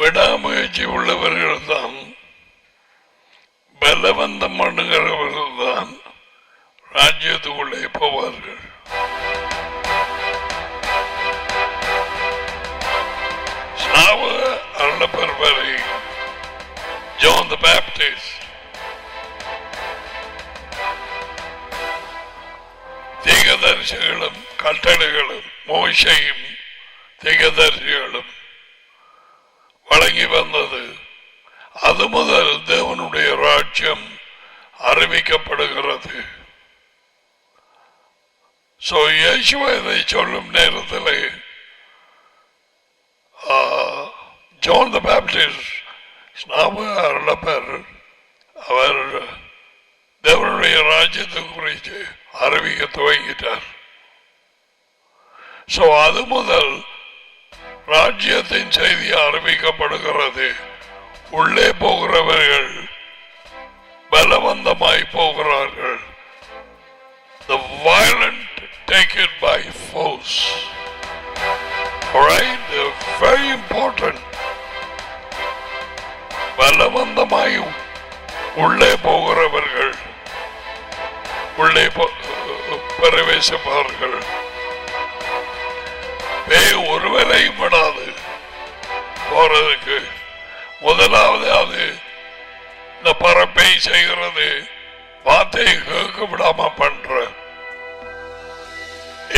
விடாமுயற்சி உள்ளவர்கள் தான், பலவந்தம் பண்ணுகிறவர்கள் தான் ராஜ்யத்துக்குள்ளே போவார்கள். அருளப்பர் வரை ஜான் தி பேப்டிஸ்ட் தீர்க்கதரிசிகளும் கட்டளைகளும் மோசையும் தீர்க்கதரிசிகளும் வழங்கி வந்தது. அது முதல் தேவனுடைய ராஜ்யம் அறிவிக்கப்படுகிறது. இயேசுவை சொல்லும் நேரத்தில் ஜான் தி பேப்டிஸ்ட் அருளப்பர் அவர் தேவனுடைய ராஜ்யத்தை குறித்து அறிவிக்க துவங்கிட்டார். அது முதல் ராஜ்யத்தின் செய்தி அறிவிக்கப்படுகிறது. உள்ளே போகிறவர்கள் பலவந்தமாய் போகிறார்கள். The violent take it by force. Alright, very important. பலவந்தமாய் உள்ளே போகிறவர்கள் உள்ளே பிரவேசிப்பார்கள். ஒருவரையும் விடாது போறதுக்கு. முதலாவது அது இந்த பரப்பை செய்கிறது, வார்த்தையை கேட்க விடாம பண்ற.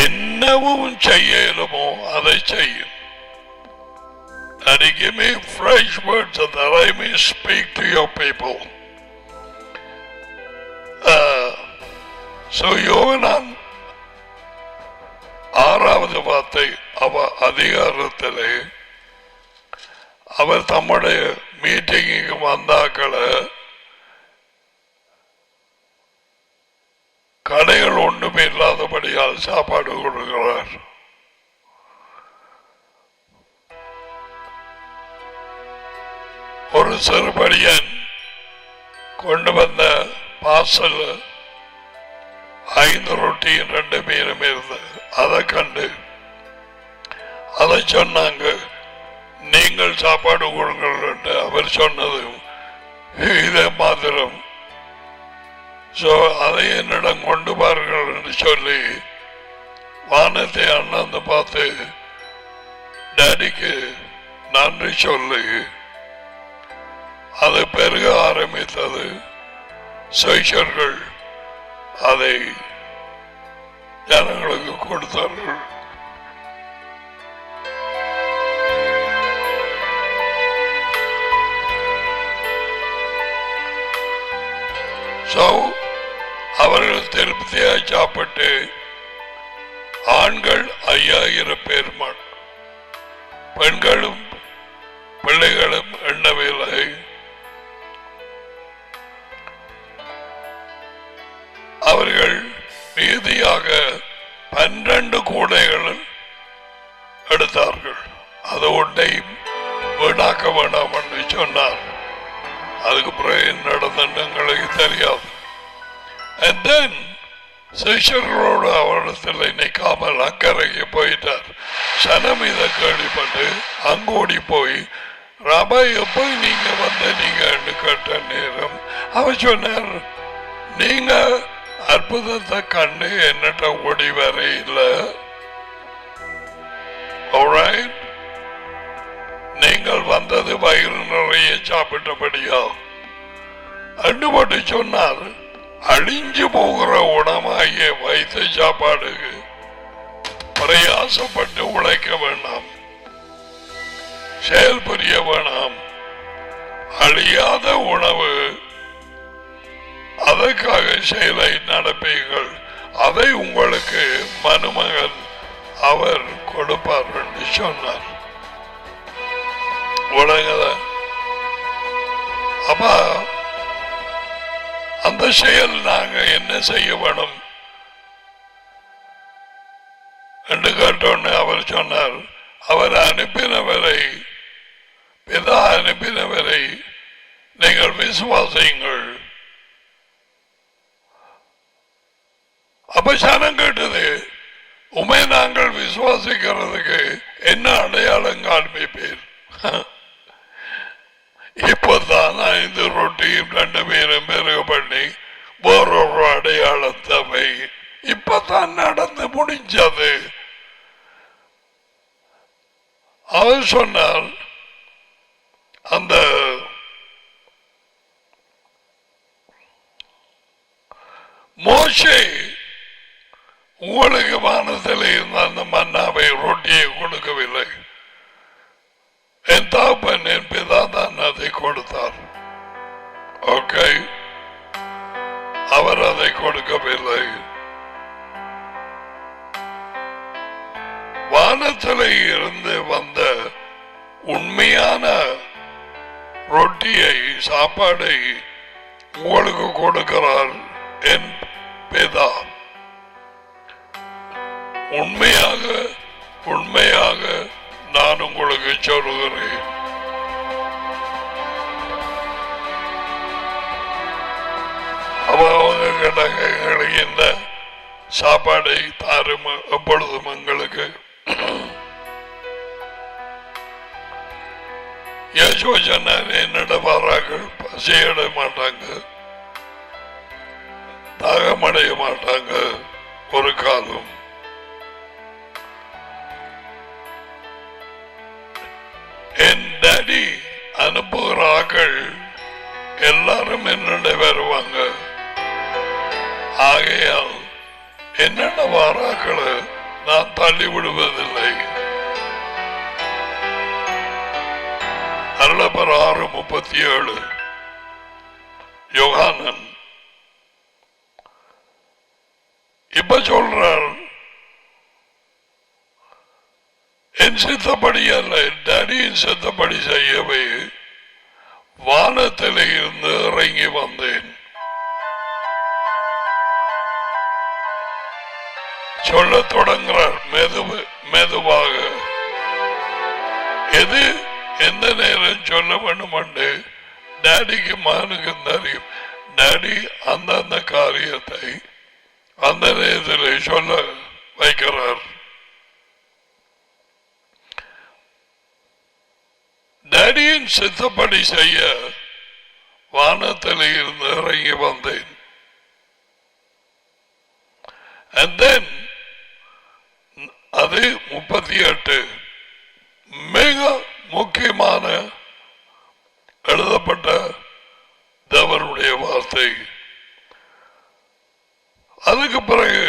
என்னவும் செய்யலுமோ அதை செய்யும். And give me fresh words so that I may speak to your people. யோவான் ஆறாவது வார்த்தை அதிகாரத்திலே அவர் தம்முடைய மீட்டிங்கு வந்தாக்களை கடைகள் ஒன்றுமே இல்லாதபடியால் சாப்பாடு கொடுக்கிறார். ஒரு சிறுபடியன் கொண்டு வந்த பாசல் 5 ரொட்டியும் 2 மீனும் இருந்தது. அதை கண்டு அதை சொன்னாங்க, நீங்கள் சாப்பாடு கொடுங்கள் என்று அவர் சொன்னது இதை மாத்திரம். அதை என்னிடம் கொண்டு பாருங்கள் என்று சொல்லி வானத்தை அண்ணாந்து பார்த்து டாடிக்கு நன்றி சொல்லி அது பெருக ஆரம்பித்தது. சைஷர்கள் அதை ஜனங்களுக்கு கொடுத்தார்கள். அவர்கள் திருப்தியாய் சாப்பிட்டு ஆண்கள் 5000 பேர், பெண்களும் பிள்ளைகளும் எண்ணவில்லை. அவர்கள் மீதியாக 12 கூடைகள் எடுத்தார்கள். அது ஒன்றையும் வீணாக்க வேண்டாம் என்று சொன்னார். அதுக்கு பிறகு நடந்தது எங்களுக்கு தெரியாது. And then சிஷ்யர்களோடு அவரிடத்தில் நிற்காமல் அக்கறைக்கு போயிட்டார். சனம் இதை கேள்விப்பட்டு அங்கோடி போய் ராபா எப்போ நீங்க நீங்க கேட்ட நேரம் அவர் சொன்னார், நீங்க அற்புதத்தை கண்டு என்னட்ட ஓடி வர இல்லை. நீங்கள் வந்தது வயிறு நிறைய சாப்பிட்டபடியா அண்டு போட்டு சொன்னார். அழிஞ்சு போகிற உணவாகிய வைத்த சாப்பாடுக்கு பிரயாசப்பட்டு உழைக்க வேண்டாம், செயல் புரிய வேண்டாம். அழியாத உணவு, அதற்காக செயலை நடப்பீர்கள். அதை உங்களுக்கு மனுமகன் அவர் கொடுப்பார் என்று சொன்னார். உலகத அப்பா அந்த செயல் நாங்க என்ன செய்ய வேணும் என்று கேட்டோன்னு அவர் சொன்னார், அவர் அனுப்பினவரை, பிதா அனுப்பினவரை நீங்கள் விசுவாசியுங்கள். அப்ப சனம் கேட்டது, உண்மை நாங்கள் விசுவாசிக்கிறதுக்கு என்ன அடையாளம் காண்பிப்பீர்? 5 ரொட்டியும் 2 பேரும் பெருக பண்ணி வேறொரு அடையாளத்தை இப்பதான் நடந்து முடிஞ்சது. அவர் சொன்னால் அந்த மோசே உங்களுக்கு வானத்தில் இருந்த அந்த மன்னாவை ரொட்டியை கொடுக்கவில்லை, என் தகப்பன் என் பிதா தான் அதை கொடுத்தார். ஓகே, அவர் அதை கொடுக்கவில்லை. வானத்தில் இருந்து வந்த உண்மையான ரொட்டியை சாப்பாடை உங்களுக்கு கொடுக்கிறார் என் பிதா. உண்மையாக உண்மையாக நான் உங்களுக்கு சொல்லுகிறேன், அவங்க கிடங்களுக்கு இந்த சாப்பாடை தாரும் எப்பொழுதும் எங்களுக்கு யேசு சொன்னார், என்னிட வாராக்கள் பசியிட மாட்டாங்க, தாகமடைய மாட்டாங்க ஒரு காலம். என் டாடி அனுப்புகிற ஆக்கள் எல்லாரும் என்னிட வருவாங்க. ஆகையால் என்னென்ன வாராக்களை நான் தள்ளி விடுவதில்லை. அருளப்பர் 6:37 யோகானன் இப்ப சொல்றார், என் சித்தப்படி அல்ல டாடியின் சித்தப்படி செய்யவே வானத்திலே இருந்து இறங்கி வந்தேன். சொல்ல தொடங்குறார் மெதுவாக. எது எந்த நேரம் சொல்ல வேண்டும் என்று டாடிக்கு மகனுக்கு தெரியும். டாடி அந்தந்த காரியத்தை அந்த நேரத்தில் சொல்ல வைக்கிறார். டாடியின் சித்தப்படி செய்ய வானத்தில் இருந்து இறங்கி வந்தேன். And then அது 38 மிக முக்கியமான எழுதப்பட்ட தேவனுடைய வார்த்தை. அதுக்கு பிறகு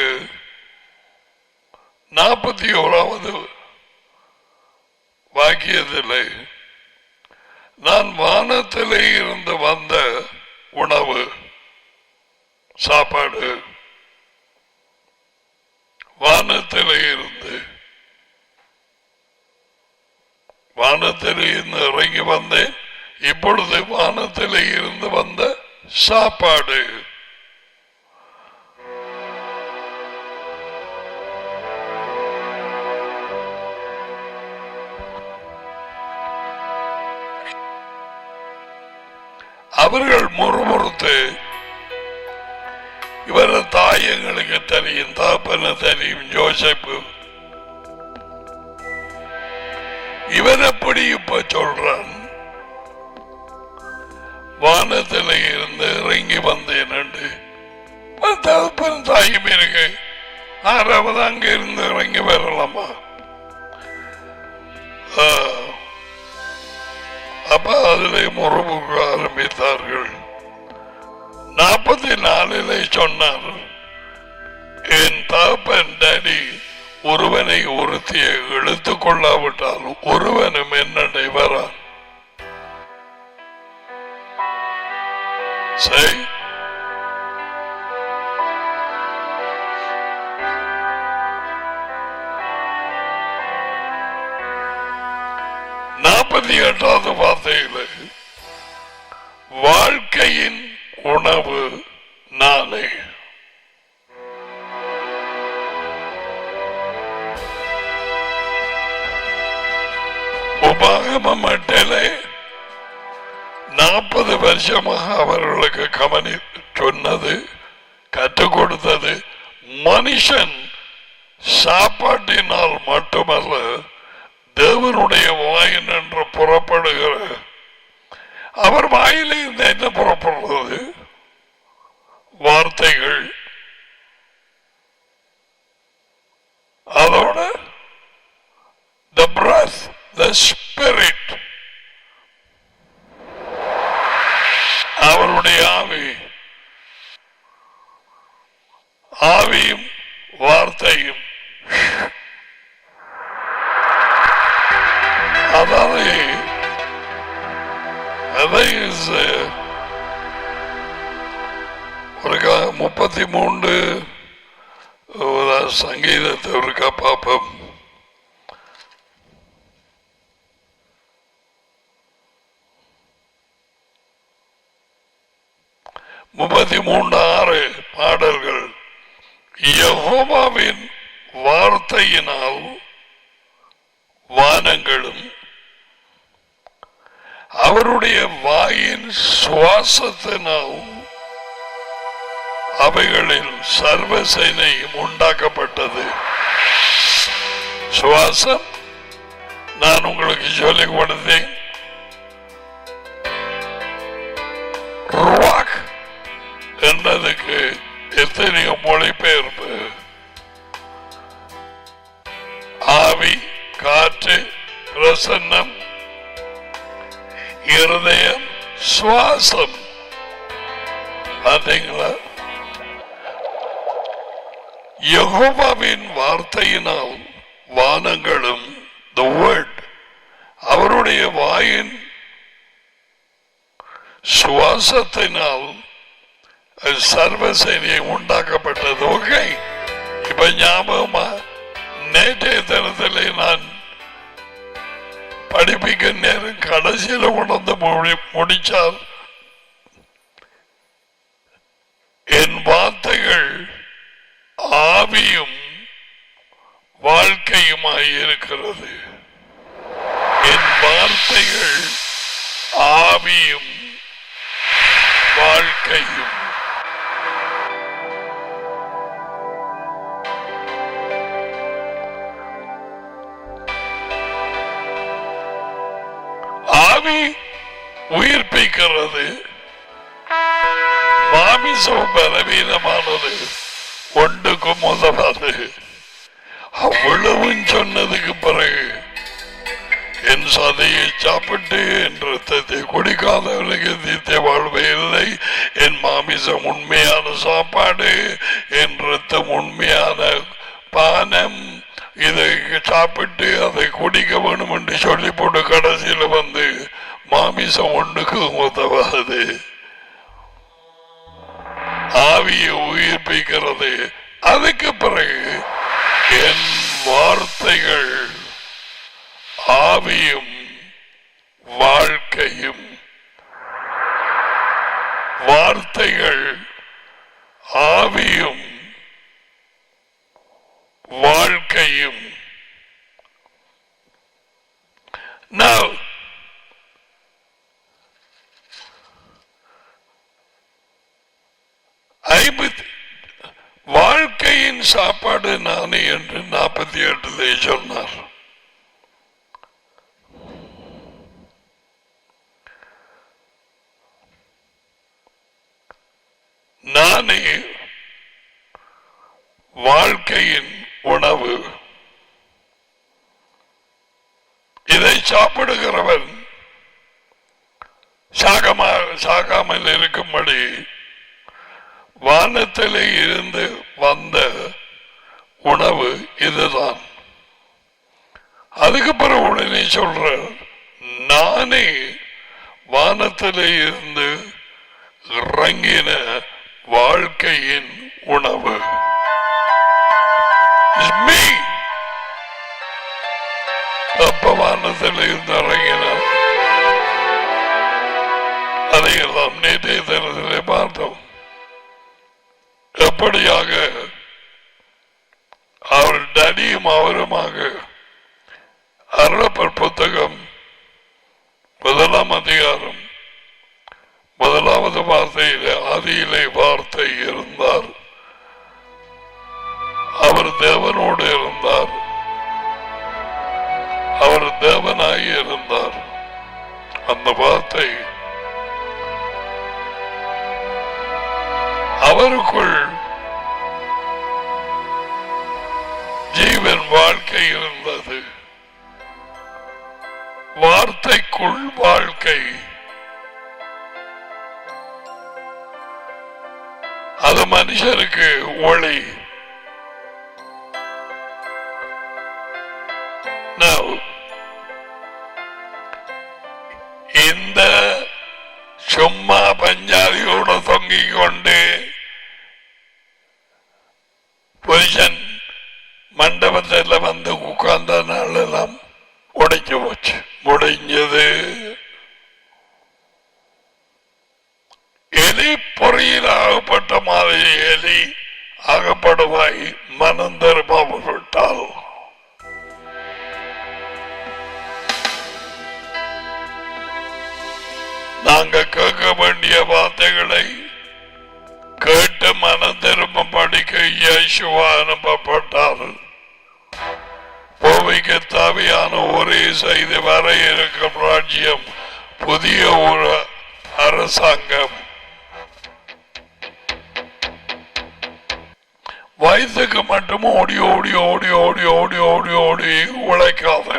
41வது வாக்கியத்திலே நான் வானத்திலே இருந்து வந்த உணவு சாப்பாடு, வானத்திலே இருந்து இறங்கி வந்தேன். இப்பொழுது வானத்திலே இருந்து வந்த சாப்பாடு. அவர்கள் முறுமுறுத்து, இவர தாயங்களுக்கு தெரியும், தாப்பன தெரியும், யோசிப்பு இவன் எப்படி இப்ப சொல்றான், வானத்தில் இருந்து இறங்கி வந்தேன் என்று. தகப்பன் தாயும் இருக்கு, 6வது அங்க இருந்து இறங்கி வரலாமா? அப்ப அதிலே முறுமுக ஆரம்பித்தார்கள். 44 சொன்னார், என் தகப்பன் டாடி ஒருவனை ஒருத்தியை இழுத்துக் கொள்ளாவிட்டால் ஒருவனும் என்னை வரான். சரி, வது வார்த்தையில் வாழ்க்கையின் உணவு நானே. உபாகமம் மட்டிலே 40 வருஷமாக அவர்களுக்கு கவனி சொன்னது, கற்றுக் கொடுத்தது, மனுஷன் சாப்பாட்டினால் மட்டுமல்ல தேவனுடைய வாயின் என்று புறப்படுகிற அவர் வாயிலிருந்து ஒரு 33 சங்கீதத்தை ஒருக்கா பார்ப்போம். 33:6 பாடல்கள். யெகோவாவின் வார்த்தையினால் வானங்களும் அவருடைய வாயின் சுவாசத்தினால் அவைகளில் சர்வ சேனையும் உண்டாக்கப்பட்டது. சுவாசம் நான் உங்களுக்கு சொல்லிக் கொடுத்தேன். என்றதுக்கு எத்தனையோ மொழிபெயர்ப்பு. ஆவி, காற்று, பிரசன்னம், இருதயம், சுவாசம். பார்த்தீங்களா? யெகோவாவின் வார்த்தையினால் வானங்களும் the word அவருடைய வாயின் சுவாசத்தினால் சர்வசேனையை உண்டாக்கப்பட்டது. ஓகே, இப்ப ஞாபகமா? நேற்றைய தினத்திலே நான் படிப்பிக்க நேரம் கடைசியில் உணர்ந்து முடிச்சால் என் வார்த்தைகள் ஆவியும் வாழ்க்கையுமாய் இருக்கிறது. என் வார்த்தைகள் ஆவியும் வாழ்க்கையும். ஆவி உயிர்ப்பிக்கிறது, மாமிசம் பலவீனமானது, ஒன்றுக்கும் உதவாது. அவ்வளவும் சொன்னதுக்கு பிறகு என் சதையை சாப்பிட்டு என் ரத்தத்தை குடிக்காதவர்களுக்கு நித்திய வாழ்வு இல்லை. என் மாமிசம் உண்மையான சாப்பாடு, என் ரத்தம் உண்மையான பானம். இதை சாப்பிட்டு அதை குடிக்க வேணும் என்று சொல்லி போட்டு கடைசியில் வந்து மாமிசம் ஒன்றுக்கு உதவாது. ஆவியை உயிர்ப்பிக்கிறது. அதுக்கு பிறகு என் வார்த்தைகள் ஆவியும் வாழ்க்கையும். வார்த்தைகள் ஆவியும் வாழ்க்கையும். Now, வாழ்க்கையின் சாப்பாடு நானே என்று 48 சொன்னார். நானே வாழ்க்கையின் உணவு. இதை சாப்பிடுகிறவன் சாகாமல் இருக்கும்படி வானத்திலே இருந்து வந்த உணவு இதுதான். அதுக்கு பிறகு உடனே சொல்ற, நானே வானத்திலே இருந்து இறங்கின வாழ்க்கையின் உணவு. வானத்தில் இருந்து இறங்கினார். அதையெல்லாம் நேற்றைய தினத்திலே பார்த்தோம். எப்படியாக அவர் டடியும் அவருமாக அருளப்பர் புத்தகம் 1 அதிகாரம் 1வது வார்த்தையிலே ஆதியிலே வார்த்தை இருந்தார், அவர் தேவனோடு இருந்தார், அவர் தேவனாய் இருந்தார். அந்த வார்த்தை அவருக்குள் ஜீவன் வாழ்க்கை இருந்தது. வார்த்தைக்குள் வாழ்க்கை. அது மனுஷருக்கு ஒளி. இந்த சும்மா பஞ்சாதியோட தொங்கிக் கொண்டு புருஷன் மண்டபத்தில் வந்து உட்கார்ந்த நாள் எல்லாம் உடைச்சு போச்சு, முடிஞ்சது. எலி பொறியில் ஆகப்பட்ட மாதிரி எலி ஆகப்படுவாய் மனம் திரும்பாவிட்டால். நாங்க கேட்க வேண்டிய வார்த்தைகளை கேட்டு மனம் திரும்ப படிக்க இயேசுவா அனுப்பப்பட்டார். பூமிக்கு தேவையான ஒரே செய்தி வர இருக்கும் ராஜ்யம், புதிய ஒரு அரசாங்கம். வயதுக்கு மட்டும் ஓடி ஓடி ஓடி ஓடி ஓடி ஓடி ஓடி உழைக்காத.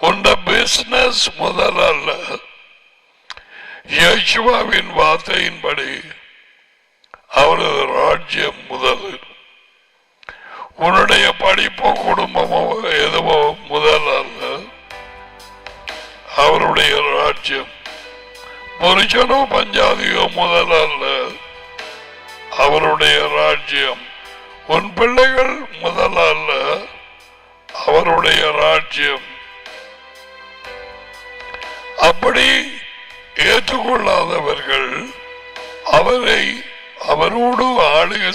உண்ட பிசினஸ் முதல்ல இயேசுவின் வார்த்தையின்படி அவரது ராஜ்யம் முதல். உன்னுடைய படிப்போ குடும்பமோ எதுவோ முதல் அல்ல, அவருடைய ராஜ்யம். புருஷனோ பஞ்சாதியோ முதல் அல்ல, அவருடைய ராஜ்யம். உன் பிள்ளைகள் முதல் அல்ல, அவருடைய ராஜ்யம். அப்படி ஏற்றுக்கொள்ளாதவர்கள் அவரோடு ஆளுகை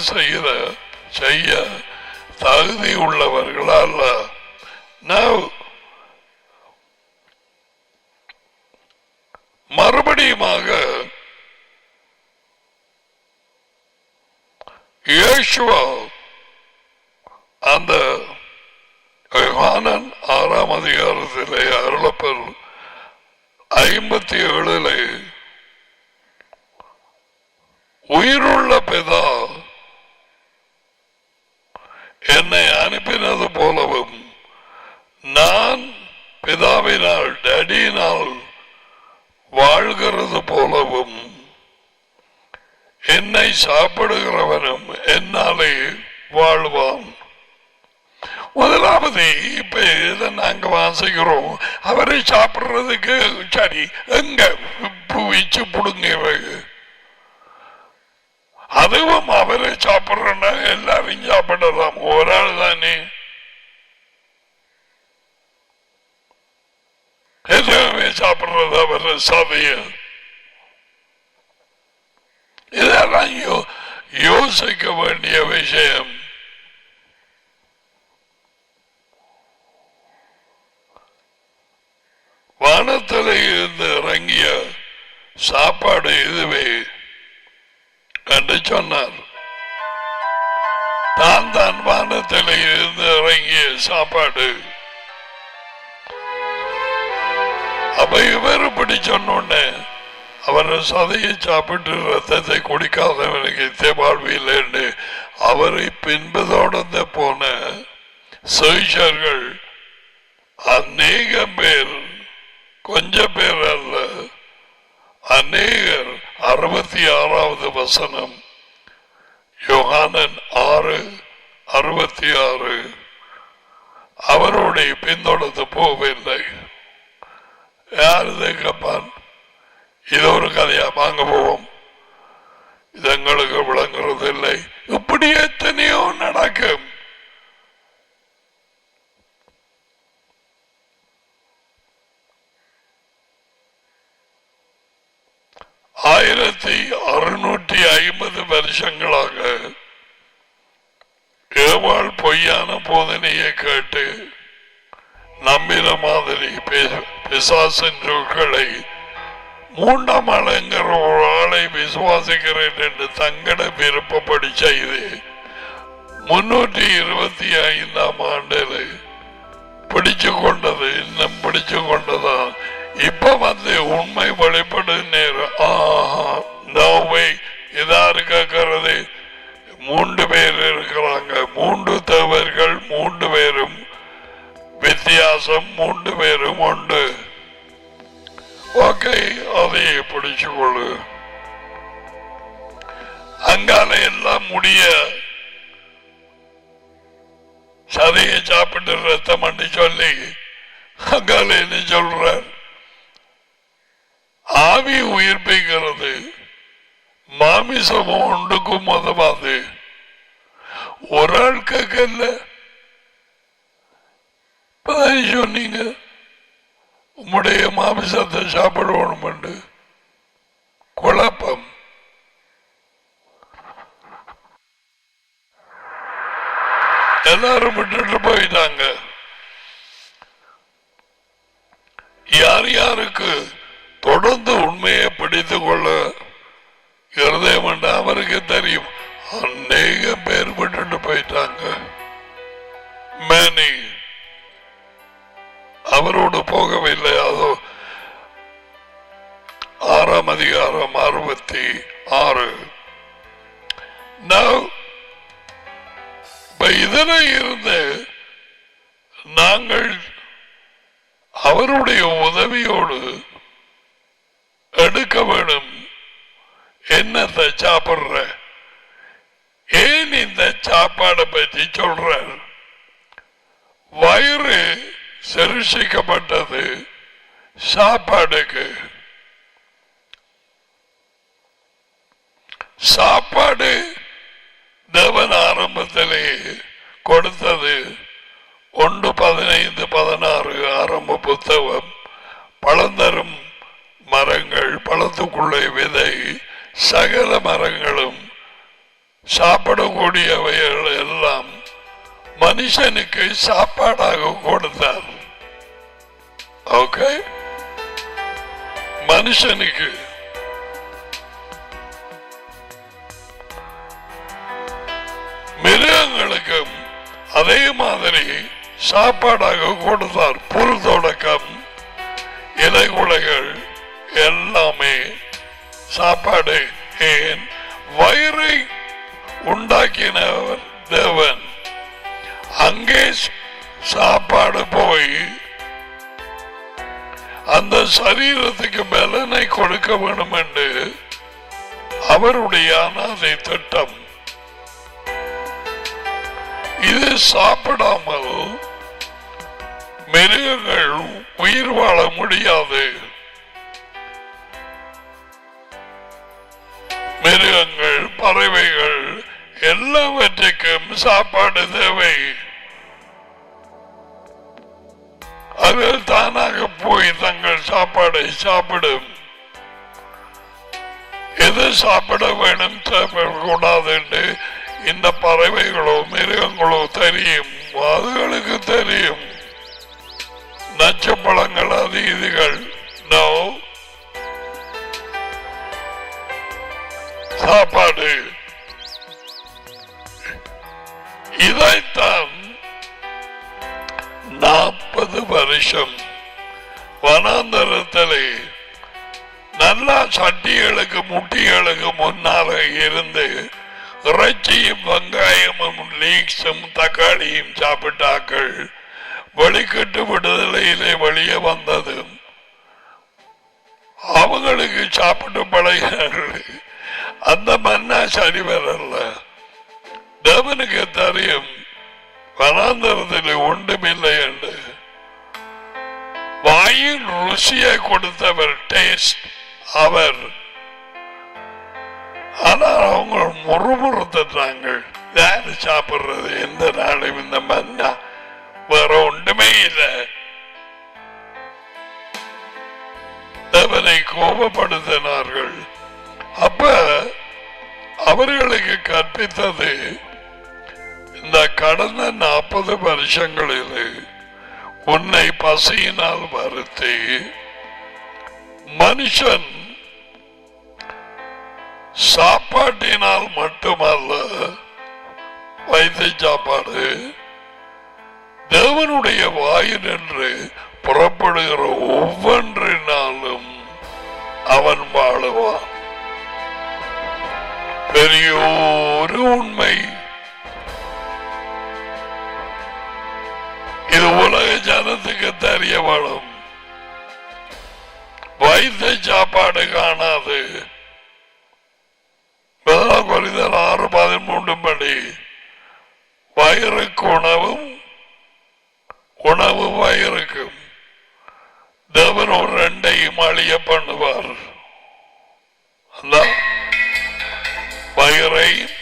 செய்ய தகுதி உள்ளவர்கள் அல்ல. மறுபடியுமாக இயேசுவா அந்த யோவான் 6ஆம் அதிகாரத்திலே அருளப்பெற 57 உயிருள்ள பிதா என்னை அனுப்பினது போலவும் நான் பிதாவினால் டேடியினால் வாழ்கிறது போலவும் என்னை சாப்பிடுகிறவனும் என்னாலே வாழ்வான். முதலாவது இப்ப இதை நாங்க வாசிக்கிறோம், அவரை சாப்பிடுறதுக்கு சரி எங்க வச்சு புடுங்க, அதுவும் அவரை சாப்பிடுறா எல்லாரும் சாப்பிடலாம், ஒரு ஆள் தானே. எதுவுமே சாப்பிடுறது அவரை சதைய. இதெல்லாம் யோசிக்க வேண்டிய விஷயம். வானத்தில் இருந்து இறங்கிய சாப்பாடு இதுவே என்று சொன்னார். தான் வானத்தில் இருந்து இறங்கிய சாப்பாடு. அப்ப இவர் இப்படி சொன்னோன்னு அவர் சதையை சாப்பிட்டு ரத்தத்தை குடிக்காதவனுக்கு தேவாழ்வில்லை என்று அவரை பின்பதோடு போன சீஷர்கள் அநேகம் பேர், கொஞ்சம் பேர் அல்ல, அநேகர். 66வது வசனம் யோவான் 6:66 அவருடைய பின்தொடர்ந்து போகவில்லை. யாரு கேட்பான்? இது ஒரு கதையா? வாங்க போவோம், இது எங்களுக்கு விளங்குறது இல்லை. இப்படி எத்தனையோ நடக்கும். ஆயிரத்தி 650 வருஷங்களாக ஏவாள் பொய்யான போதனையை கேட்டு நம்பின மாதிரி பிசாசின் சொற்களை 3ஆம் ஆளுங்கிற ஒரு ஆளை விசுவாசிக்கிறேன் என்று தங்கட விருப்பப்படி செய்து 325ஆம் ஆண்டில் பிடிச்சு கொண்டது, இன்னும் பிடிச்சு கொண்டதான். இப்ப வந்து உண்மை வெளிப்படும் நேரம். இதாரு கேட்கறது? 3 பேர் இருக்கிறாங்க, 3 தேவர்கள், 3 பேரும் வித்தியாசம், 3 பேரும் உண்டு. ஓகே, அதை பிடிச்சு கொள்ளு. அங்கால எல்லாம் முடிய சதையை சாப்பிட்டு ரத்தம் பண்ணி சொல்லி அங்கால என்ன சொல்றார்? ஆவி உயிர்ப்பிக்கிறது, மாமிசமும் ஒன்றுக்கும் மதமாது. ஒரு ஆள் கேட்கல. சொன்னீங்க உம்முடைய மாமிசத்தை சாப்பிடணும். குழப்பம். எல்லாரும் விட்டுட்டு போயிட்டாங்க. யார் யாருக்கு தொடர்ந்து உண்மையை பிடித்துக் கொள்ள இருதயம் என்று அவருக்கு தெரியும். அநேக பேர் விட்டுட்டு போயிட்டாங்க. மேனி அவரோடு போகவில்லை. அதோ 6ஆம் அதிகாரம் 66. இதில் இருந்து நாங்கள் அவருடைய உதவியோடு எடுக்க வேண்டும். என்னத்தை சாப்பிடுற? ஏன் இந்த சாப்பாடை பற்றி சொல்ற? வயிறு சிருஷிக்கப்பட்டது சாப்பாடுக்கு. சாப்பாடு தேவன் ஆரம்பத்திலே கொடுத்தது 1:15-16 ஆரம்ப புத்தகம். பழந்தரும் மரங்கள், பழத்துக்குள்ளே விதை, சகல மரங்களும் சாப்பிடக்கூடியவைகள் எல்லாம் மனுஷனுக்கு சாப்பாடாக கொடுத்தார். ஓகே, மனுஷனுக்கு. மிருகங்களுக்கும் அதே மாதிரி சாப்பாடாக கொடுத்தார். புல் தொடக்கம், இலைகுலைகள் எல்லாமே சாப்பாடு. ஏன்? வயிறை உண்டாக்கினவர் தேவன். அங்கே சாப்பாடு போய் அந்த சரீரத்துக்கு பலனை கொடுக்க வேண்டும் என்று அவருடைய அனாதை திட்டம். இது சாப்பிடாமல் மிருகங்கள் உயிர் வாழ முடியாது. மிருகங்கள், பறவைகள் எல்லாவற்றுக்கும் சாப்பாடு தேவை. அது தானாக போய் தங்கள் சாப்பாடை சாப்பிடும். எது சாப்பிட வேணும், சாப்பிடக்கூடாது என்று இந்த பறவைகளோ மிருகங்களோ தெரியும். அதுகளுக்கு தெரியும். நச்சு பழங்கள், அது இதுகள் சாப்பாடு. இதைத்தான் 40 வருஷம் வனாந்தரத்திலே நல்லா சட்டிகளுக்கு முட்டிகளுக்கு முன்னால இருந்து இறைச்சியும் வெங்காயமும் லீக்ஸும் தக்காளியும் சாப்பிட்டாக்கள் வெளிக்கட்டு விடுதலையிலே வெளியே வந்தது. அவங்களுக்கு சாப்பிட்டு பழகினார்கள். அந்த மன்னா சரி வரல. தேவனுக்கு தெரியும் வனாந்தரத்தில் ஒன்றுமில்லை என்று. வாயின் ருசியை கொடுத்தவர், டேஸ்ட் அவர். ஆனால் அவங்க முறுமுறுத்தாங்க. யாரு சாப்பிடுறது எந்த நாளும் இந்த மன்னா? வேற ஒன்றுமே இல்லை. தேவனை கோபப்படுத்தினார்கள். அப்ப அவர்களுக்கு கற்பித்தது, இந்த கடந்த 40 வருஷங்களில் உன்னை பசியினால் வருத்தி மனுஷன் சாப்பாட்டினால் மட்டுமல்ல, வைத்திய சாப்பாடு தேவனுடைய வாயினின்று புறப்படுகிற ஒவ்வொன்றினாலும் அவன் வாழுவான். பெரிய ஒரு உண்மை இது. உலக ஜனத்துக்கு தெரிய வேணும். வைத்திய சாப்பாடு காணாது. 6:13 படி வயிறுக்கு உணவும், உணவு வயிறுக்கும். தேவன் ஒரு ரெண்டையும் அழிய பண்ணுவார். பயிரையும்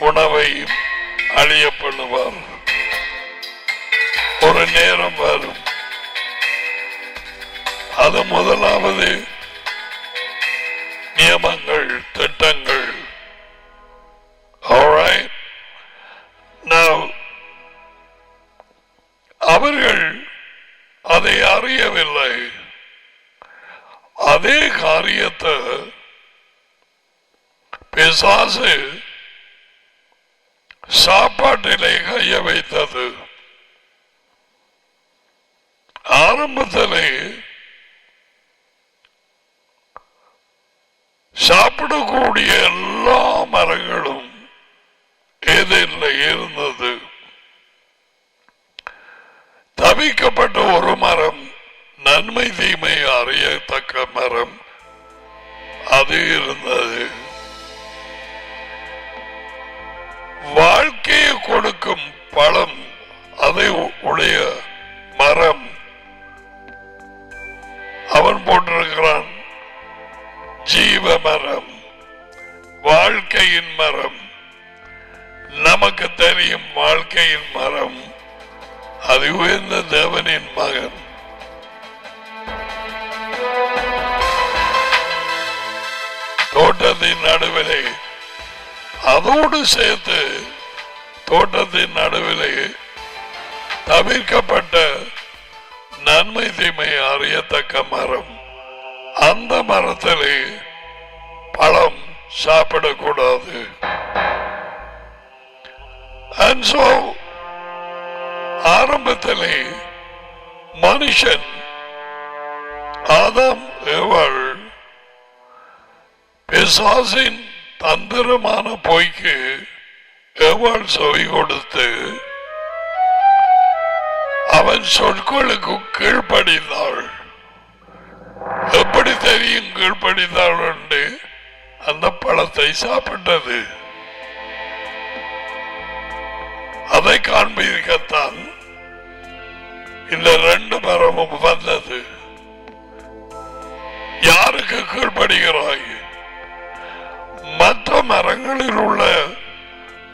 உணவையும் அழிய பண்ணுவார். ஒரு நேரம் வரும். அது முதலாவது நியமங்கள், திட்டங்கள். Alright. Now, அவர்கள் அதை அறியவில்லை. அதே காரியத்தை பிசாசு சாப்பாட்டிலே கைய வைத்தது. ஆரம்பத்திலே சாப்பிடக்கூடிய எல்லா மரங்களும் ஏதில் இருந்தது. தவிக்கப்பட்ட ஒரு மரம், நன்மை தீமை அறியத்தக்க மரம், அது இருந்தது. வாழ்க்கையை கொடுக்கும் பழம், அதை உடைய மரம் அவன் போட்டிருக்கிறான். ஜீவ மரம், வாழ்க்கையின் மரம். நமக்கு தெரியும் வாழ்க்கையின் மரம், அது உயர்ந்த தேவனின் மகன். தோட்டத்தின் நடுவிலே, அதோடு சேர்த்து தோட்டத்தின் நடுவிலே தவிர்க்கப்பட்ட நன்மை தீமை அறியத்தக்க மரம். அந்த மரத்திலே பழம் சாப்பிடக்கூடாது. ஆரம்பத்திலே மனுஷன் ஆதாம் ஏவாள் பிசாசின் தந்திரமான பொய்க்கு ஏவாள் செவி கொடுத்து அவன் சொற்களுக்கு கீழ்ப்படிந்தாள். எப்படி தெரியும் கீழ்ப்படிந்தாள் என்று? அந்த பழத்தை சாப்பிட்டது. அதை காண்பிக்கத்தான் இந்த ரெண்டு மரமும் வந்தது. யாருக்கு கீழ்ப்படுகிறாய்? மற்ற மரங்களில் உள்ள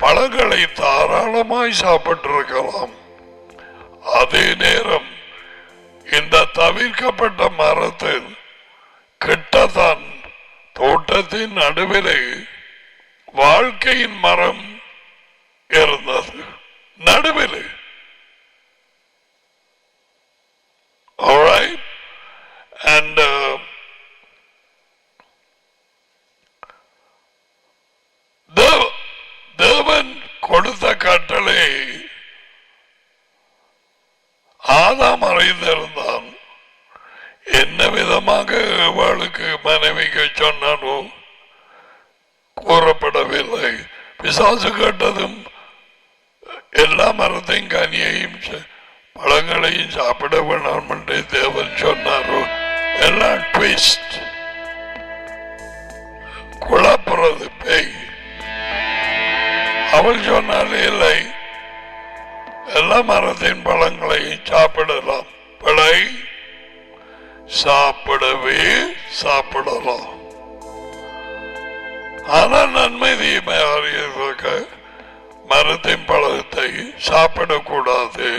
பழங்களை தாராளமாய் சாப்பிட்டிருக்கலாம். அதே நேரம் இந்த தவிர்க்கப்பட்ட மரத்தில் கிட்டத்தான் தோட்டத்தின் நடுவிலே வாழ்க்கையின் மரம் இருந்தது. நடுவிலே. Alright? And தேவன் கொடுத்த கட்டளை ஆதாம் அறிந்திருந்தான். என்ன விதமாக அவளுக்கு மனைவிக்கு சொன்னானோ கூறப்படவில்லை. பிசாசு கேட்டதும் எல்லா மரத்தையும் கனியையும் பழங்களையும் சாப்பிட வேண்டாம் என்று தேவன் சொன்னாரோ எல்லாம் ட்விஸ்ட், குழப்புறது பேய். அவள் சொன்னாலே இல்லை, எல்லா மரத்தின் பழங்களையும் சாப்பிடலாம், பழை சாப்பிடவே சாப்பிடலாம். ஆனால் நன்மை தீமை அறியதற்கு மரத்தின் பழத்தை சாப்பிடக்கூடாது,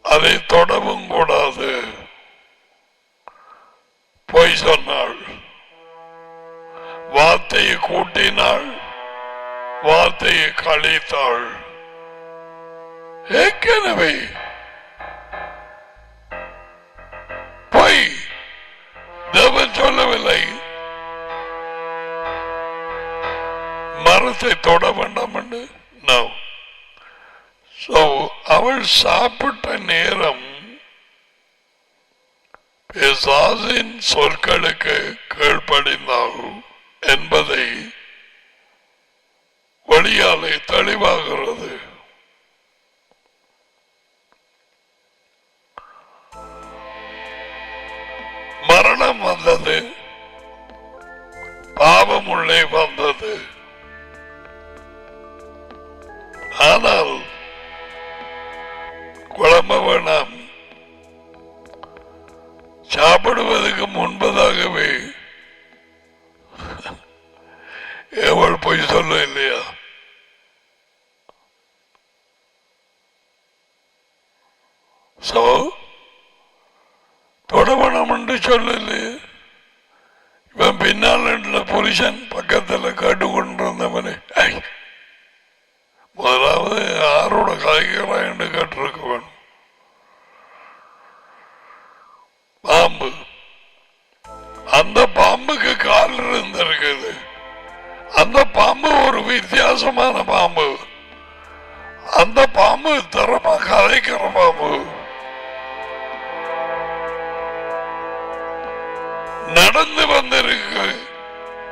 அதை தொடவும் கூடாது. பொய் சொன்னாள், வார்த்தையை கூட்டினாள், வார்த்தையை கழித்தாள். ஏற்கனவே பொய் தேவன் சொல்லவில்லை மரத்தை தொட வேண்டாம் என்று. No. So, அவள் சாப்பிட்ட நேரம் பிசாசின் சொற்களுக்கு கீழ்ப்படிந்தாள் என்பதை வழியாலே தெளிவாகிறது. மரணம் வந்தது, பாவம் உள்ளே வந்தது. ஆனால் குழம்ப வேணாம், சொல்ல இல்லையா? சோ தொடவனம் என்று சொல்லலையே. இவன் பின்னால் புருஷன் பக்கத்தில் கேட்டுக்கொண்டிருந்தவனே முதலாவது யாரோட காய்கிறான் என்று கேட்டிருக்க வேணும். பாம்பு, அந்த பாம்புக்கு கால் இருந்திருக்குது. அந்த பாம்பு ஒரு வித்தியாசமான பாம்பு. அந்த பாம்பு திறமா கதைக்கிற பாம்பு. நடந்து வந்திருக்கு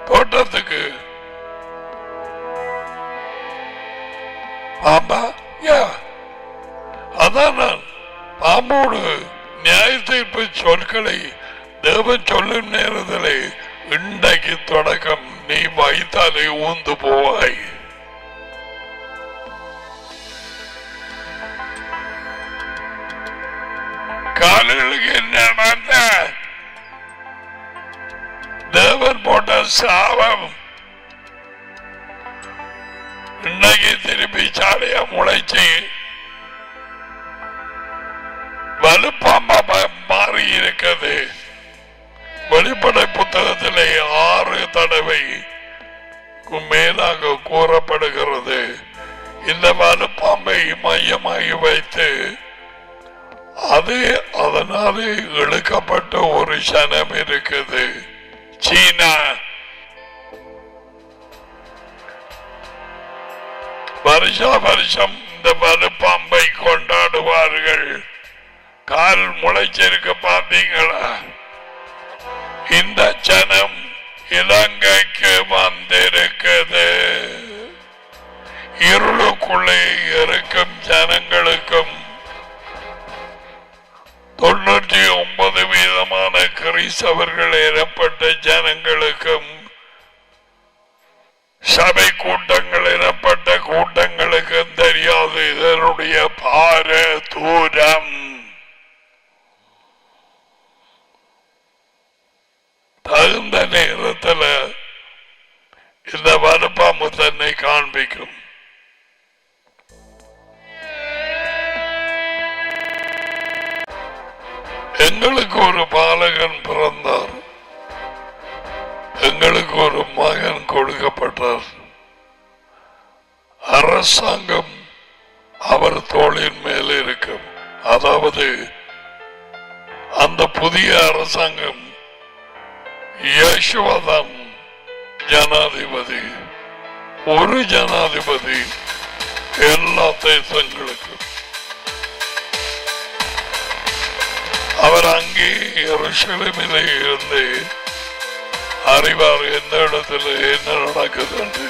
தோட்டத்துக்கு. பாம்பா? அதான் நான் பாம்போடு நியாய தீர்ப்பு சொற்களை தேவன் சொல்லும் நேரத்திலே இன்றைக்கு தொடக்கம் நீ வைத்தாலே ஊந்து போவாய். கால்களுக்கு என்ன தேவன் போட்ட சாபம் இன்னைக்கு திருப்பி சாலையா முளைச்சு வலுப்பாம்பா மாறி இருக்கிறது. வெளிப்படை புத்தகத்திலே 6 தடவை மேலாக கூறப்படுகிறது. இந்த வலுப்பாம்பை மையமாகி வைத்து அது அதனாலே இழுக்கப்பட்ட ஒரு சனம் இருக்குது. சீனா வருஷா வருஷம் இந்த வலுப்பாம்பை கொண்டாடுவார்கள். கால் முளைச்சிருக்க பார்த்தீங்களா? இந்த ஜனம் இலங்கைக்கு வந்திருக்குது. இருளுக்குள்ளே இருக்கும் ஜனங்களுக்கும் 99% கிறிஸ்தவர்கள் எனப்பட்ட ஜனங்களுக்கும் சபை கூட்டங்கள் எனப்பட்ட கூட்டங்களுக்கும் தெரியாது இதனுடைய பார தூரம். தகுந்த நேரத்தில் இந்த வலுப்பாம்பு தன்னை காண்பிக்கும். எங்களுக்கு ஒரு பாலகன் பிறந்தார், எங்களுக்கு ஒரு மகன் கொடுக்கப்பட்டார். அரசாங்கம் அவர் தோளின் மேல் இருக்கும். அதாவது அந்த புதிய அரசாங்கம் யேசுவதான் ஜனாதிபதி. ஒரு ஜனாதிபதி எல்லா தேசங்களுக்கும். அவர் அங்கே எருசலேமிலே இருந்து அறிவார் எந்த இடத்துல என்ன நடக்குது என்று.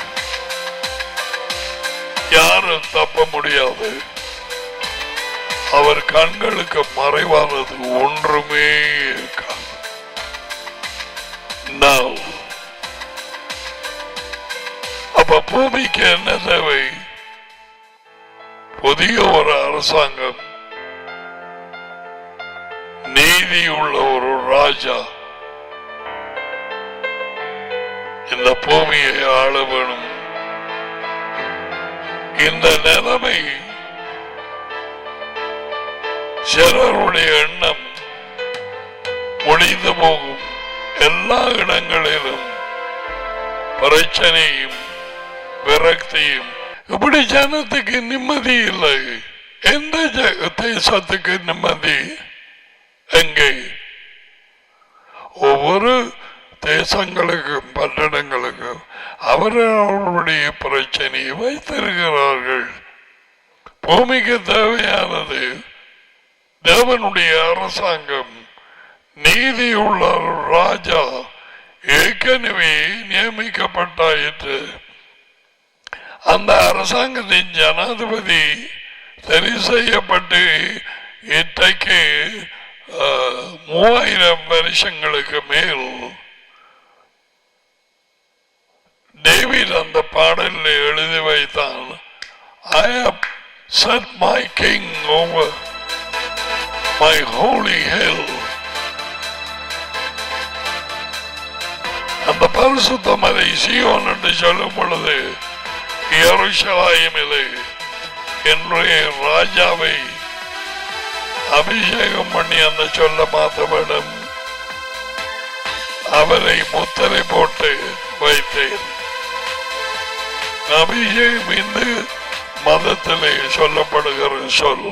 யாரும் தப்ப முடியாது. அவர் கண்களுக்கு மறைவானது ஒன்றுமே இருக்காது. அப்ப பூமிக்கு என்ன தேவை? புதிய ஒரு அரசாங்கம், நீதி உள்ள ஒரு ராஜா இந்த பூமியை ஆள வேணும். இந்த நிலைமை சிலருடைய எண்ணம் ஒளிந்து போகும். எல்லா இடங்களிலும் பிரச்சனையும் விரக்தியும். இப்படி ஜனத்துக்கு நிம்மதி இல்லை. எந்த தேசத்துக்கு நிம்மதி? எங்கே? ஒவ்வொரு தேசங்களுக்கும் பட்டணங்களுக்கும் அவர்களுடைய பிரச்சனையை வைத்திருக்கிறார்கள். பூமிக்கு தேவையானது தேவனுடைய அரசாங்கம், நீதியுள்ள ராஜா ஏற்கனவே நியமிக்கப்பட்டாயிற்று. அந்த அரசாங்கத்தின் ஜனாதிபதி சரி செய்யப்பட்டு இன்றைக்கு 3000 வருஷங்களுக்கு மேல் டேவிட் அந்த பாடலில் எழுதி வைத்தான். I have set my king over my holy hill. அந்த பரிசுத்த மலை சீயோன் என்று சொல்லும் பொழுது எருசலேமிலே என்னுடைய ராஜாவை அபிஷேகம் பண்ணி அந்த சொல்ல மாற்ற வேண்டும். அவரை முத்திரை போட்டு வைத்தேன். அபிஷேகம் இந்த மதத்திலே சொல்லப்படுகிற சொல்.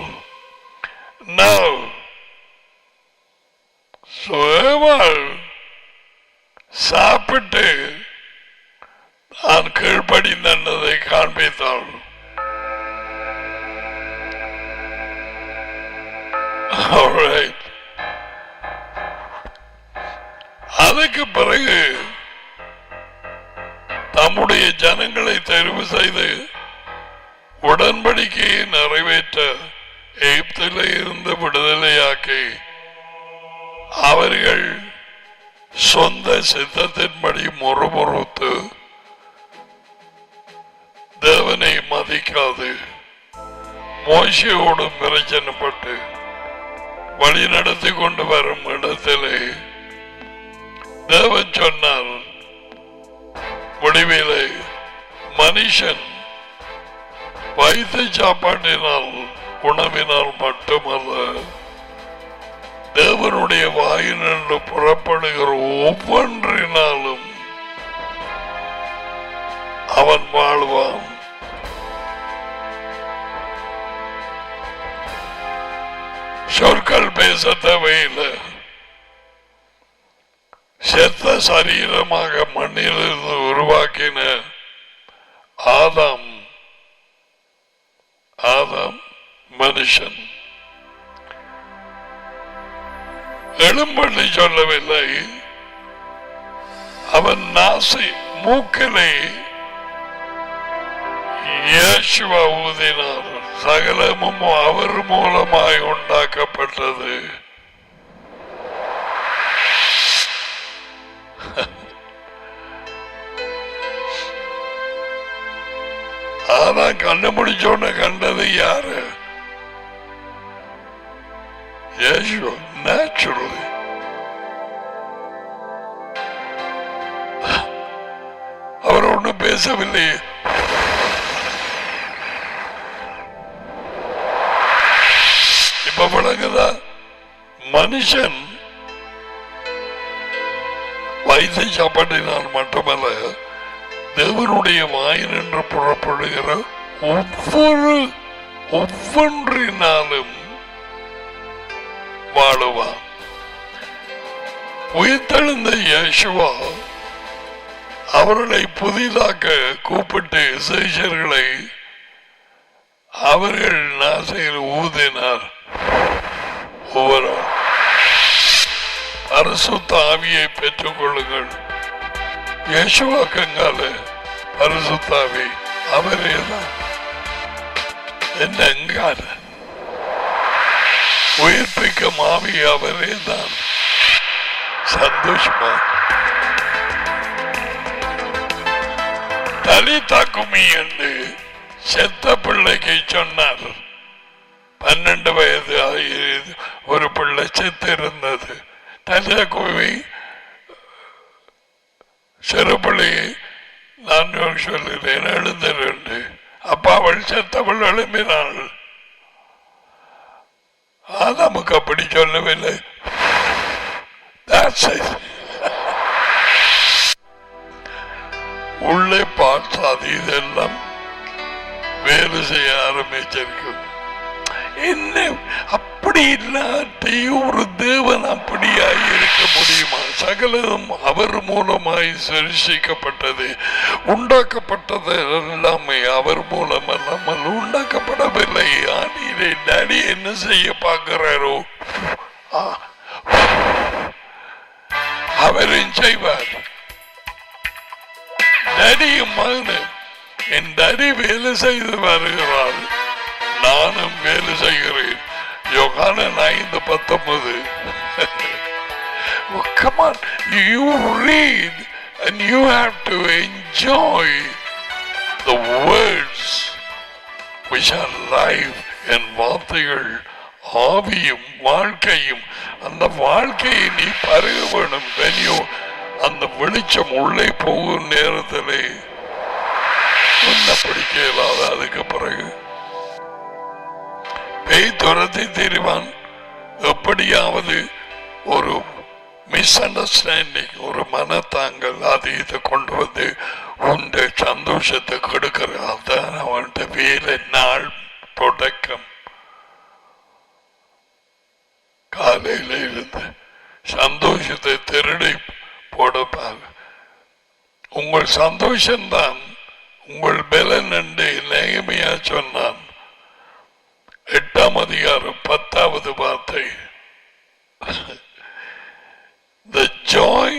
சாப்பிட்டு நான் கீழ்ப்படிந்ததை காண்பித்தாள். அதுக்கு பிறகு தம்முடைய ஜனங்களை தெரிவு செய்து உடன்படிக்கையை நிறைவேற்ற எகிப்திலே இருந்து விடுதலையாக்கி அவர்கள் சொந்த சித்தத்தின்படி முறுமுறுத்து தேவனை மதிக்காது மோசையோடு பிரச்சனைப்பட்டு வழி நடத்தி கொண்டு வரும் இடத்திலே தேவன் சொன்னார், முடிவிலே மனுஷன் வைத்த சாப்பாட்டினால் உணவினால் மட்டுமல்ல, தேவனுடைய வாயினின்று புறப்படுகிற ஒவ்வொன்றினாலும் அவன் வாழ்வான். சொற்கள் பேச தேவையில்லை. செத்த சரீரமாக மண்ணிலிருந்து உருவாக்கின ஆதாம் மனுஷன் எழும்பண்ணி சொல்லவில்லை. அவன் நாசி மூக்கிலே இயேசுவா ஊதினார். சகலமும் அவர் மூலமாய் உண்டாக்கப்பட்டது. ஆனா கண்டுபிடிச்சோன்னு கண்டது யாரு? இயேசு. நேச்சுரலி அவர் ஒன்றும் பேசவில்லை. இப்ப விளங்குதா? மனுஷன் வைத்த சாப்பாட்டினால் மட்டுமல்ல, தேவனுடைய வாயினின்று புறப்படுகிற ஒவ்வொன்றினாலும் வாழுவான். உயிர்த்தெழுந்த இயேசுவா அவர்களை புதிதாக கூப்பிட்டு சீஷர்களை அவர்கள் நாசையில் ஊதினார். ஒவ்வொரு பரிசுத்த ஆவியை பெற்றுக் கொள்ளுங்கள். இயேசுவா கங்கால பரிசுத்த ஆவி அவரேதான். என்ன எங்கால உயிர்ப்பிக்கும் ஆவி அவரேதான். சந்தோஷமா தலி தாக்குமி என்று செத்த பிள்ளைக்கு சொன்னார். 12 வயது ஒரு பிள்ளை செத்து இருந்தது. தலியா கோவி சிறுபிள்ளையை நான் சொல்லுகிறேன், எழுந்திருந்து. அப்பா அவள் செத்தவள் எழுப்பினாள். நமக்கு அப்படி சொல்லவில்லை. உள்ளே பார்த்தாது இதெல்லாம் வேலை செய்ய ஆரம்பிச்சிருக்கு. என்ன அப்படி இல்லாட்டி ஒரு தேவன் அப்படியாய் இருக்க முடியுமா? சகலம் அவர் மூலமாய் சிருஷிக்கப்பட்டது, உண்டாக்கப்பட்டது எல்லாமே அவர் மூலம் அல்லாமல் உண்டாக்கப்படவில்லை. ஆனிலே டாடி என்ன செய்ய பார்க்கிறாரோ அவரும் செய்வார். டாடியும் மகனு, என் டாடி வேலை செய்து வருகிறார், நானும் வேலை செய்கிறேன். யோகானன் 5:19. Come on, you read and you have to enjoy the words which are life. என் வார்த்தைகள் ஆவியும் வாழ்க்கையும். அந்த வாழ்க்கையை நீ பருக வேணும். அந்த வெளிச்சம் உள்ளே போகும் நேரத்திலே உன்னை பிடிக்க இயலாத. அதுக்கு பிறகு பேய் துரத்தி தீருவான். எப்படியாவது ஒரு மிஸ் அண்டர்ஸ்டாண்டிங், ஒரு மனத்தாங்கள் அது இதை கொண்டு வந்து உண்ட சந்தோஷத்தை கொடுக்கிற. அதான் அவன்கிட்ட வேலை நாள் தொடக்கம். காலையில இருந்து சந்தோஷத்தை திருடி போடப்பாங்க. உங்கள் சந்தோஷம்தான் உங்கள் பலன் என்று நேர்மையா சொன்னான். 8ஆம் அதிகாரம் 10வது வார்த்தை. The joy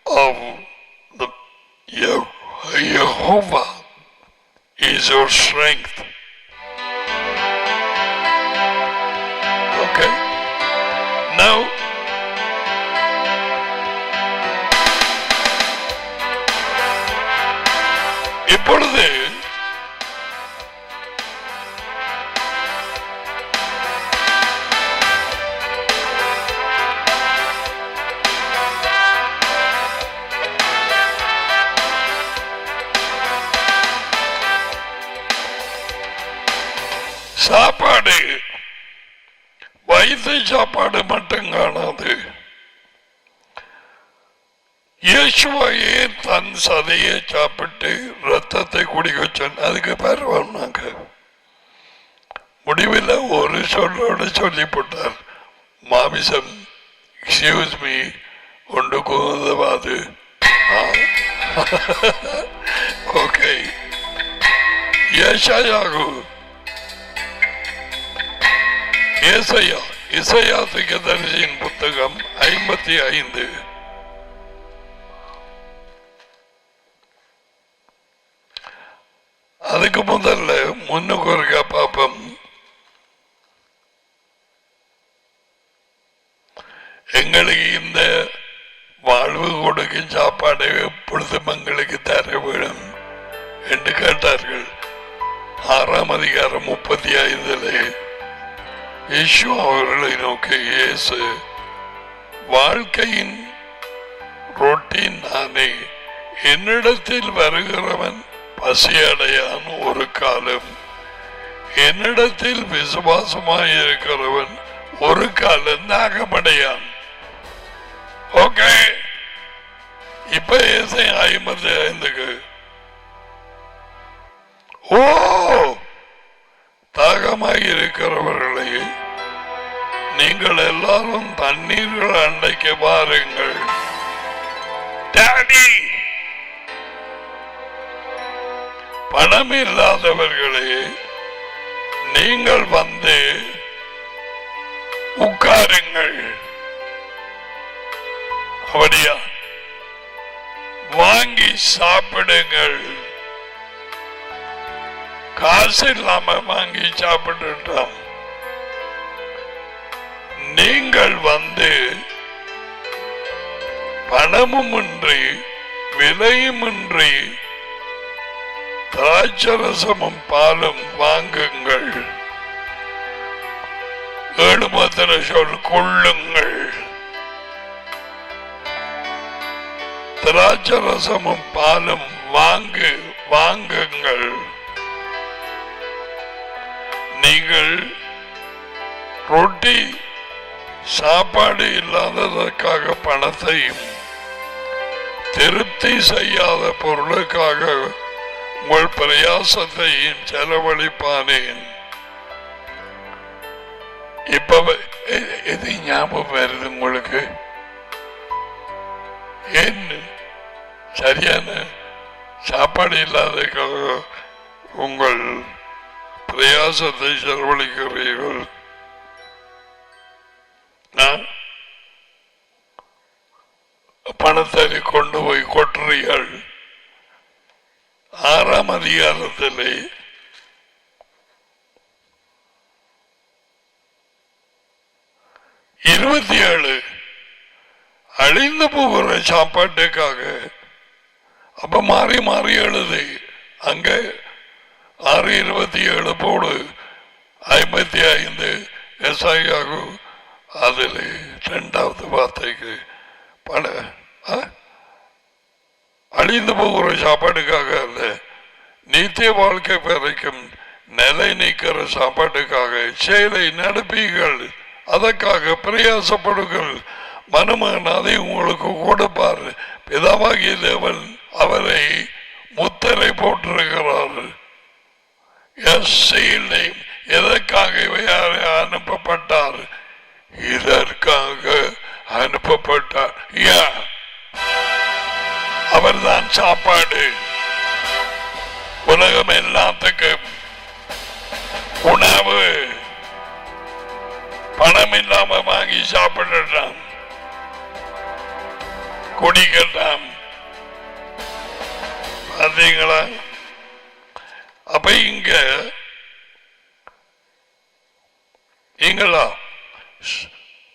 of the Jehovah is your strength. Okay. Now, இப்பொழுது சாப்பாடு வயிற்று சாப்பாடு மட்டும் காணாது. இயேசுவையே தன் சதையை சாப்பிட்டு ரத்தத்தை குடிக்க சொன்ன. அதுக்கு பேர் வந்தாங்க. முடிவில் ஒரு சொல்லோடு சொல்லி போட்டார். மாமிசம் எக்ஸ்கியூஸ் மீ ஒன்றுக்கு உதவாது. ஓகே. இசையா தீர்க்கதரிசியின் புத்தகம் 55. அதுக்கு முதல்ல முன்னுக்கு ஒரு பாப்பம். எங்களுக்கு இந்த வாழ்வு கொடுக்கும் சாப்பாடு எப்பொழுதும் எங்களுக்கு தர வேண்டும் என்று கேட்டார்கள். 6ஆம் அதிகாரம் 35 இயேசு அவர்களை நோக்கி, இயேசு வாழ்க்கையின் ரொட்டி நானே, என்னிடத்தில் வருகிறவன் பசியடையான் ஒரு காலம், என்னிடத்தில் விசுவாசமாயிருக்கிறவன் ஒரு காலம் தாகமடையான். ஓகே. இப்ப 55 ஓ தாகமாக இருக்கிறவர்களை நீங்கள் எல்லாரும் தண்ணீர்கள் அண்டைக்கு வாருங்கள். டாடி, பணம் இல்லாதவர்களே நீங்கள் வந்து உட்காருங்கள். அப்படியா? வாங்கி சாப்பிடுங்கள். காசு இல்லாம வாங்கி சாப்பிட்டுட்டோம். நீங்கள் வந்து பணமும் இன்றி விலையுமின்றி திராட்சரசமும் பாலும் வாங்குங்கள். 7 சொல் கொள்ளுங்கள். திராட்சரசமும் பாலும் வாங்குங்கள். நீங்கள் ரொட்டி சாப்பாடு இல்லாததற்காக பணத்தையும் திருப்தி செய்யாத பொருளுக்காக உங்கள் பிரயாசத்தையும் செலவழிப்பானேன். இப்ப எது ஞாபகம் வருது உங்களுக்கு? ஏன் சரியான சாப்பாடு இல்லாததுக்காக உங்கள் பிரயாசத்தை செலவழிக்கிறீர்கள்? பணத்தை கொண்டு போய் கொட்டுறீர்கள். 6ஆம் அதிகாரத்திலே 27 அழிந்து போகிற சாப்பாட்டுக்காக. அப்ப மாறி மாறி எழுது. அங்க 6:27 போடு. 55 எசாயாகு அதில் 2வது வார்த்தைக்கு அழிந்து போகிற சாப்பாடுக்காக அல்ல, நித்திய வாழ்க்கை வரைக்கும் நிலை நீக்கிற சாப்பாட்டுக்காக செயலை நடப்பீர்கள், அதற்காக பிரயாசப்படுங்கள். மனுமகன் அதை உங்களுக்கு கொடுப்பார். பிதாவாகிய தேவன் அவரை முத்திரை போட்டிருக்கிறார். எதற்காக அனுப்பப்பட்டார்? இதற்காக அனுப்பப்பட்டார். அவர்தான் சாப்பாடு. உலகம் எல்லாத்துக்கும் உணவு. பணம் இல்லாம வாங்கி சாப்பிடலாம், குடிக்கலாம். பார்த்தீங்களா? அப்ப இங்களா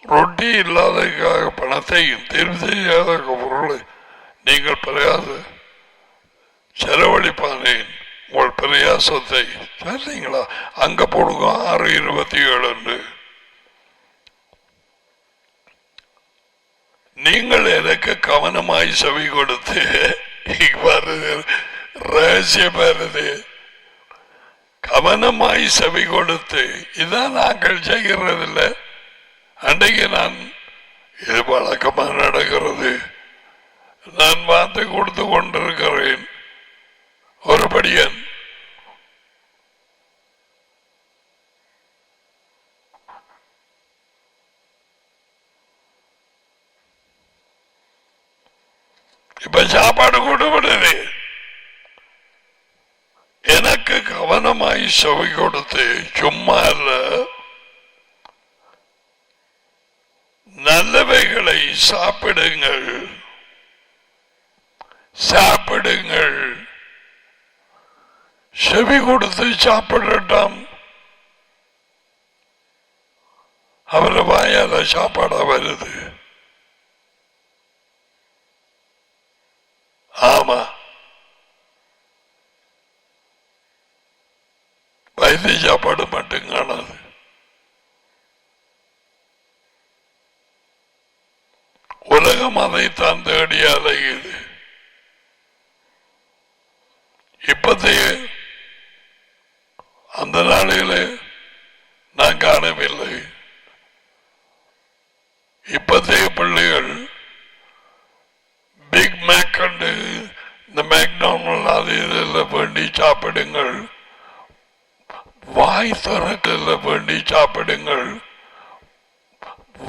ரொட்டி இல்லாததுக்காக பணத்தையும் தேர்வு செய்யாத பொருளை நீங்கள் பிரயாச செலவழிப்பானேன். உங்கள் பிரயாசத்தை சரிங்களா? அங்க போடுங்க 6:27. நீங்கள் எனக்கு கவனமாய் செவி கொடுத்து ரகசியம் வருது. கவனமாய் செவி கொடுத்து இதான் நாங்கள் செய்கிறதில்லை. அன்றைக்கு நான் இது வழக்கமாக நடக்கிறது. நான் வார்த்தை கொடுத்து கொண்டிருக்கிறேன். ஒருபடியன் இப்ப சாப்பாடு கொடுப்படுது. எனக்கு கவனமாய் செவி கொடுத்து சும்மா இல்ல, நல்லவைகளை சாப்பிடுங்கள் சாப்பிடுங்கள். செவி கொடுத்து சாப்பிடட்டாம். அவரை வாயால சாப்பாடா வருது. ஆமா, வைத்திய சாப்பாடு மட்டும் காணாது. உலகம் அதைத்தான் தேடி அலையுது. இப்பத்தைய அந்த நாளிலே நான் காணவில்லை. இப்பத்தைய பிள்ளைகள் பிக் மேக் கண்டு இந்த மேக்டோனல்ட் அது இதில் வேண்டி சாப்பிடுங்கள், வாய் திறக்கல வேண்டி சாப்பிடுங்கள்.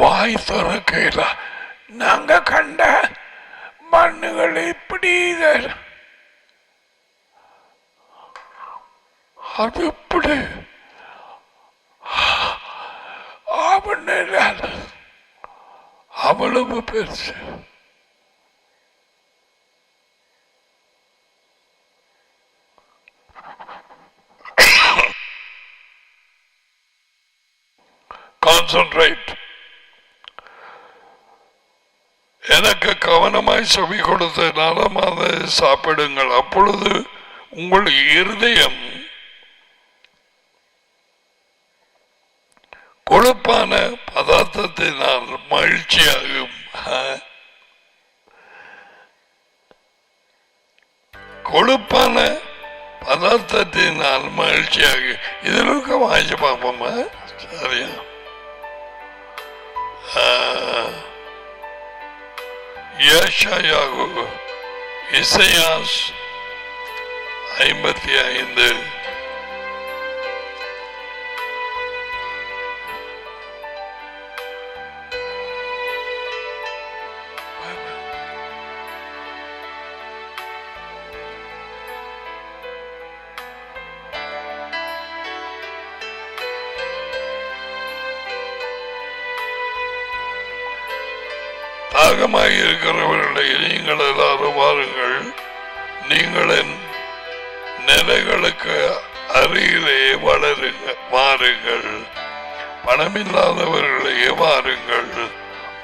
வாய் திறக்கையில நாங்க கண்ட மண்ணுகள் இப்படி அது இப்படி அவ்வளவு பெருசு. கான்சன்ட்ரேட். எனக்கு கவனமாய் செவி கொடுத்த நலமாக சாப்பிடுங்கள், அப்பொழுது உங்கள் இருதயம் கொழுப்பான பதார்த்தத்தினால் மகிழ்ச்சியாகும். கொழுப்பான பதார்த்தத்தினால் மகிழ்ச்சியாகும். இதில் வாய்ச்சி பார்ப்போமா? சரியா? யெஷாயாகு இசையாஸ் 55. தாகமாக இருக்கிறவர்களை நீங்கள் எல்லாரும் வாருங்கள், நீங்கள் என் நிலைகளுக்கு அருகிலே வாருங்கள். பணமில்லாதவர்களே வாருங்கள்,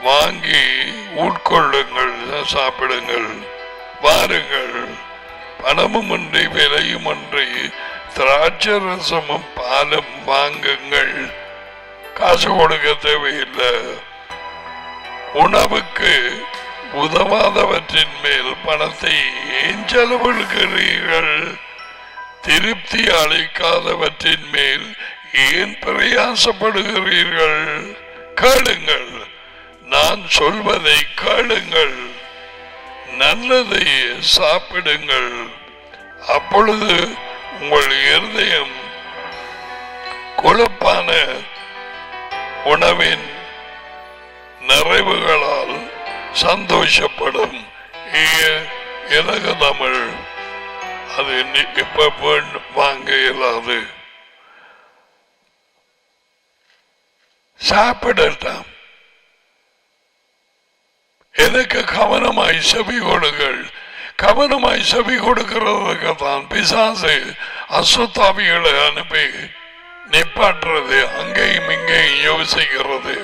வாங்கி உட்கொள்ளுங்கள், சாப்பிடுங்கள். வாருங்கள், பணமும் இன்றி விலையும் இன்றி திராட்சை ரசமும் பாலும் வாங்குங்கள். காசு கொடுக்க தேவையில்லை. உணவுக்கு உதவாதவற்றின் மேல் பணத்தை ஏன் செலவழிக்கிறீர்கள்? திருப்தி அளிக்காதவற்றின் மேல் ஏன் பிரயாசப்படுகிறீர்கள்? கேளுங்கள், நான் சொல்வதை கேளுங்கள், நல்லதை சாப்பிடுங்கள், அப்பொழுது உங்கள் இருதயம் கொழுப்பான உணவின் நிறைவுகளால் சந்தோஷப்படும். எனக்கு தமிழ் அது இப்ப வாங்க இயலாது. சாப்பிடலாம். எதற்கு கவனமாய் செவி கொடுங்கள். கவனமாய் செவி கொடுக்கிறதுக்கு தான் பிசாசு அசுத்தாவிகளை அனுப்பி நிப்பாட்டுறது, அங்கேயும் இங்கேயும் யோசிக்கிறது.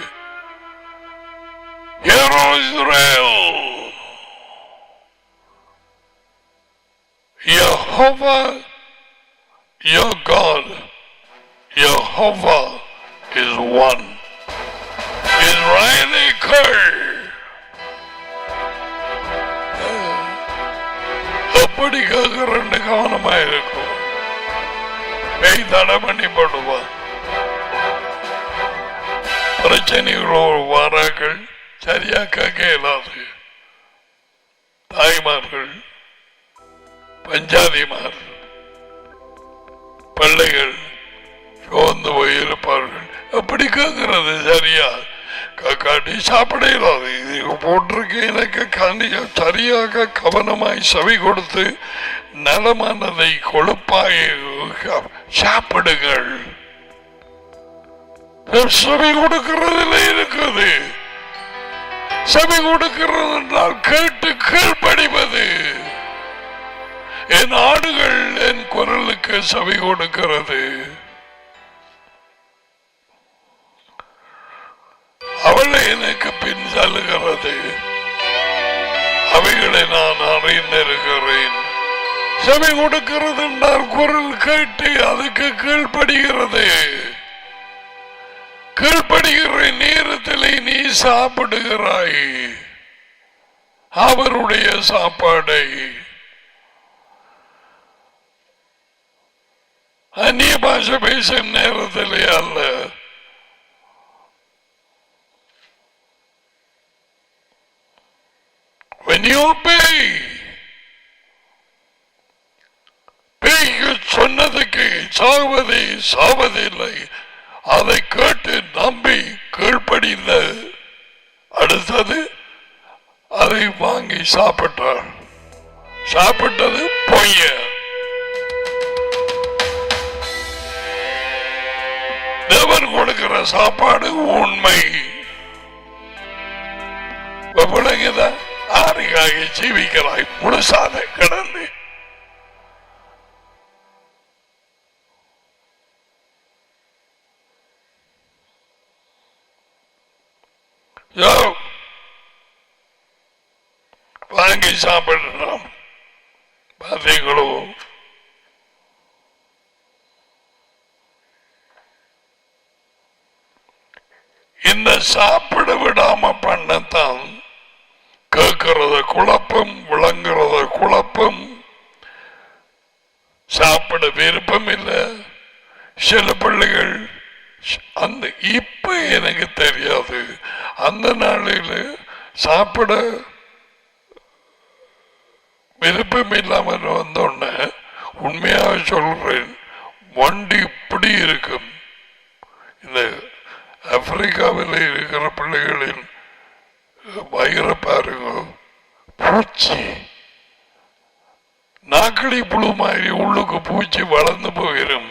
Jehovah, your God, Jehovah is one. Israeli call. எப்படி கேட்கிறன்னு கவனமா இருக்கும். பெய் தடை பண்ணி போடுவான். பிரச்சனைகளோடு வாராக்கள் சரியா கேட்க இயலாது. தாய்மார்கள், பஞ்சாதிமார், பிள்ளைகள் சோர்ந்து போயிருப்பார்கள். எப்படி கேட்கிறது சரியா காட்டி சாப்பிட இயலாது. இது போட்டிருக்கு. எனக்கு சரியாக கவனமாய் செவி கொடுத்து நலமானதை கொழுப்பாய் சாப்பிடுங்கள். செவி கொடுக்கிறதுல இருக்குது. செவி கொடுக்கிறது என்றால் கேட்டு கீழ்ப்படிவது. என் ஆடுகள் என் குரலுக்கு செவி கொடுக்கிறது. அவளை எனக்கு பின் செல்லுகிறது. அவைகளை நான் அறிந்திருக்கிறேன். செவி கொடுக்கிறது என்றால் குரல் கேட்டு அதுக்கு கீழ்ப்படுகிறது. கீழ்ப்படுகிற நேரத்தில் நீ சாப்பிடுகிறாய் அவருடைய சாப்பாடை. அந்நிய பாஷை பேசும் நேரத்திலே அல்ல. When you obey, பேய்க்கு சொன்னதுக்கு சாவதை சாவதில்லை. அதை கேட்டு நம்பி கீழ்ப்படிந்த அடுத்தது அதை வாங்கி சாப்பிட்டார். சாப்பிட்டது பொய்ய. தேவன் கொடுக்கிற சாப்பாடு உண்மை. ஆறுகாக ஜீவிக்கிறாய் முழுசாத கிடந்து. வாங்கி சாப்பிடலாம். பார்த்தீங்களோ? இந்த சாப்பிட விடாம பண்ணத்தான் கேட்கிறத குழப்பம், விளங்குறத குழப்பம், சாப்பிட விருப்பம் இல்லை. சில பிள்ளைகள் அந்த இப்ப எனக்கு தெரியாது, அந்த நாளில் சாப்பிட விருப்பம் இல்லாமல் வந்தோடனே உண்மையாக சொல்றேன், வண்டி இப்படி இருக்கும். இந்த ஆப்பிரிக்காவில் இருக்கிற பிள்ளைகளின் வயிற பாருங்க, பூச்சி நாக்களி புழு மாதிரி உள்ளுக்கு பூச்சி வளர்ந்து போயிடும்.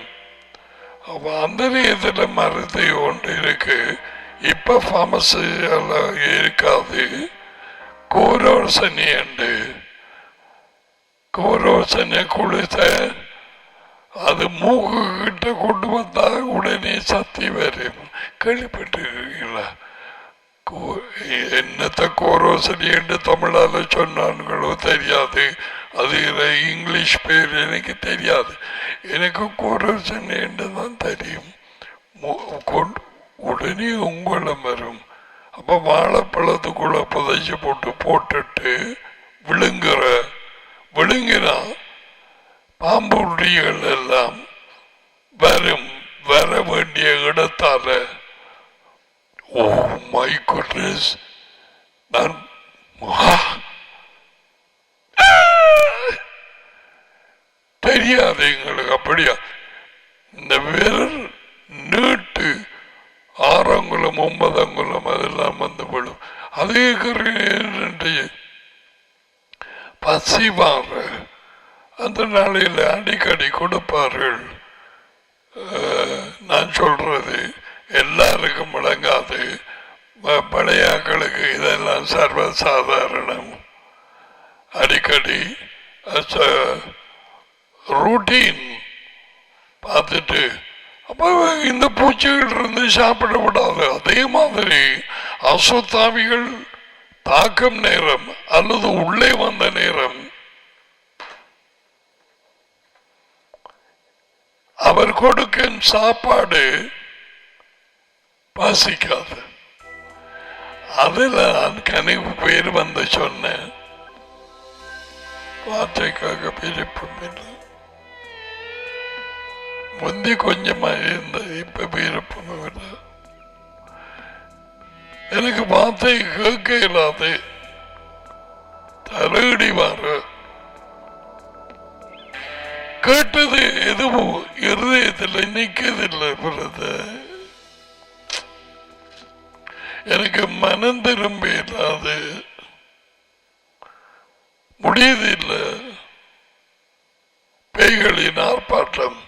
அப்ப அந்த நேரத்தில் மருந்து ஒன்று இருக்கு. இப்ப பார்மசியால இருக்காது. கோரோசனி உண்டு. கோரோசனை கொடுத்த அது மூக்கு கிட்ட கொண்டு வந்தா உடனே சத்தி வரும். கேள்விப்பட்டிருக்கீங்களா? என்னத்த கோரோசனி என்று தமிழால சொன்னாங்களோ தெரியாது. அது இங்கிலீஷ் பேர் எனக்கு தெரியாது. எனக்கு கோரோசனி என்று தான் தெரியும். உடனே உங்களும் வரும். அப்ப வாழைப்பழத்துக்குள்ள புதைச்சி போட்டுட்டு விழுங்கினா பாம்புடிகள் எல்லாம் வர வேண்டிய இடத்தால ஓ மை குட்னஸ் நான் தெரியாது எங்களுக்கு. அப்படியா இந்த விரல் நீட்டு 6 அங்குலம் 9 அங்குலம் அதெல்லாம் வந்து விடும். அதே பசிவார அந்த நாளையில் அடிக்கடி கொடுப்பார்கள். நான் சொல்றது எல்லாருக்கும் விளங்காது, பழையாக்களுக்கு இதெல்லாம் சர்வசாதாரணம். அடிக்கடி ரூட்டீன் பார்த்துட்டு அப்போ இந்த பூச்சிகள் இருந்து சாப்பிடப்படாது. அதே மாதிரி அசுத்தாவிகள் தாக்கம் நேரம் அல்லது உள்ளே வந்த நேரம் அவர் கொடுக்கும் சாப்பாடு பசிக்காது. அதில் நான் கனிவு பேர் வந்து சொன்னேன். வார்த்தைக்காக பிரிப்பும் முந்தி கொஞ்சமா இருந்தது, இப்ப விருப்பம் இல்லை. எனக்கு வார்த்தை கேட்க இல்லாது தலையடி மாற கேட்டது எதுவும் இருதயத்தில் நிற்கதில்லை. பிறகு எனக்கு மனம் திரும்ப இல்லாது முடியதில்லை. பேய்களின் ஆர்ப்பாட்டம்.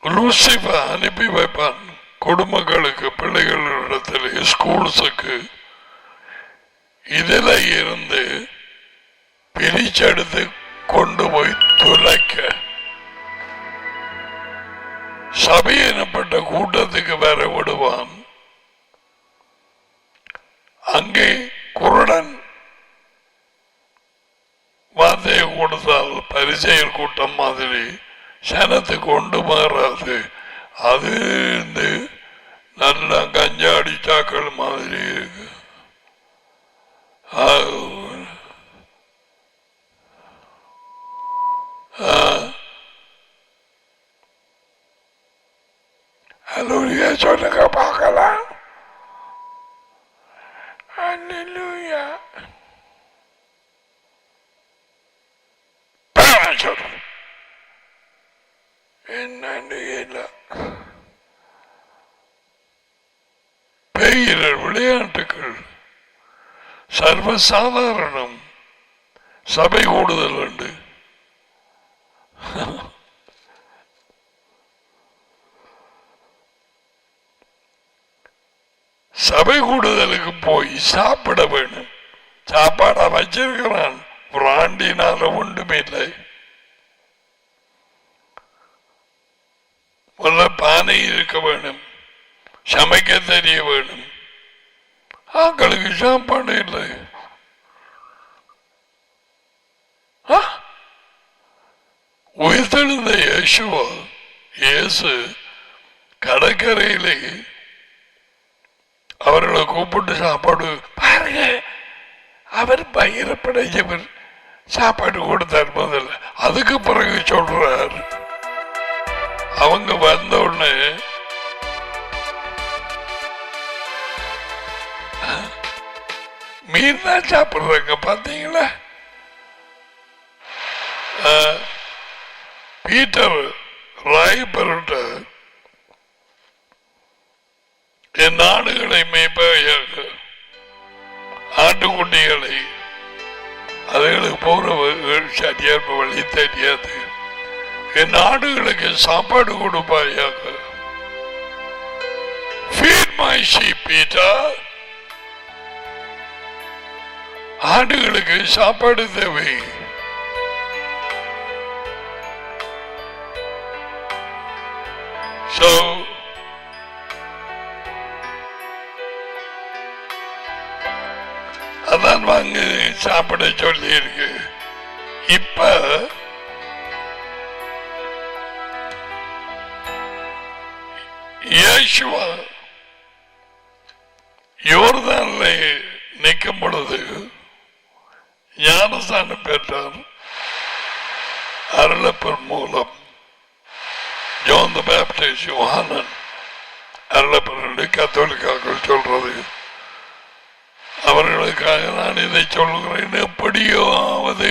லூசிபர் அனுப்பி வைப்பான் குடும்பங்களுக்கு, பிள்ளைகளிடத்தில், ஸ்கூல்ஸுக்கு. இதில் இருந்து பிரிச்செடுத்து கொண்டு போய் துளைக்க சபை எனப்பட்ட கூட்டத்துக்கு வர விடுவான். அங்கே குருடன் வார்த்தையை கொடுத்தால் பரிசெயல் கூட்டம் மாதிரி சனத்துக்கு கொண்டு மாறாது. அது இருந்து நல்லா கஞ்சாடி சாக்கள் மாதிரி இருக்கு. அல்லேலூயா சொல்லுங்க பார்க்கலாம். அல்லேலூயா சொல்லு. என்னன்னு பெயர் விளையாட்டுகள் சர்வசாதாரணம். சபை கூடுதல் உண்டு. சபை கூடுதலுக்கு போய் சாப்பிட வேணும். சாப்பாட வச்சிருக்கிறான், பிராண்டினால ஒன்றுமே இல்லை. பானை இருக்க வேணும், சமைக்க தெரிய வேணும். ஆக்களுக்கு சாப்பாடு இல்லை. உயிர்த்தெழுந்த இயேசு கடற்கரையிலே அவர்களை கூப்பிட்டு சாப்பாடு பாருங்க. அவர் பயிரப்படைஞ்சவர் சாப்பாடு கொடுத்தார் முதல்ல. அதுக்கு பிறகு சொல்றார், அவங்க வந்த உடனே மீன் தான் சாப்பிடுறாங்க. பார்த்தீங்களா, பீட்டர் ராயப்பருட்ட என் ஆடுகளை மேய்ப்பாயாக, ஆட்டுக்குட்டிகளை அதுகளுக்கு போற சரியா வழி தெரியாது, என் ஆடுகளுக்கு சாப்பாடு கொடுப்பாயாக. Feed my sheep, Peter. ஆடுகளுக்கு சாப்பாடு தேவை. So அதான் வாங்க சாப்பிட சொல்லி இருக்கு. இப்ப இயேசுவா யோர்தான்ல நிற்கும் பொழுது ஞானஸ்தானம் பெற்றார். அருளப்பர் மூலம் ஜான் தி பேப்டிஸ்ட் யோஹானன் அருளப்பர் கத்தோலிக்காக்கள் சொல்றது. அவர்களுக்காக நான் இதை சொல்கிறேன். எப்படியாவது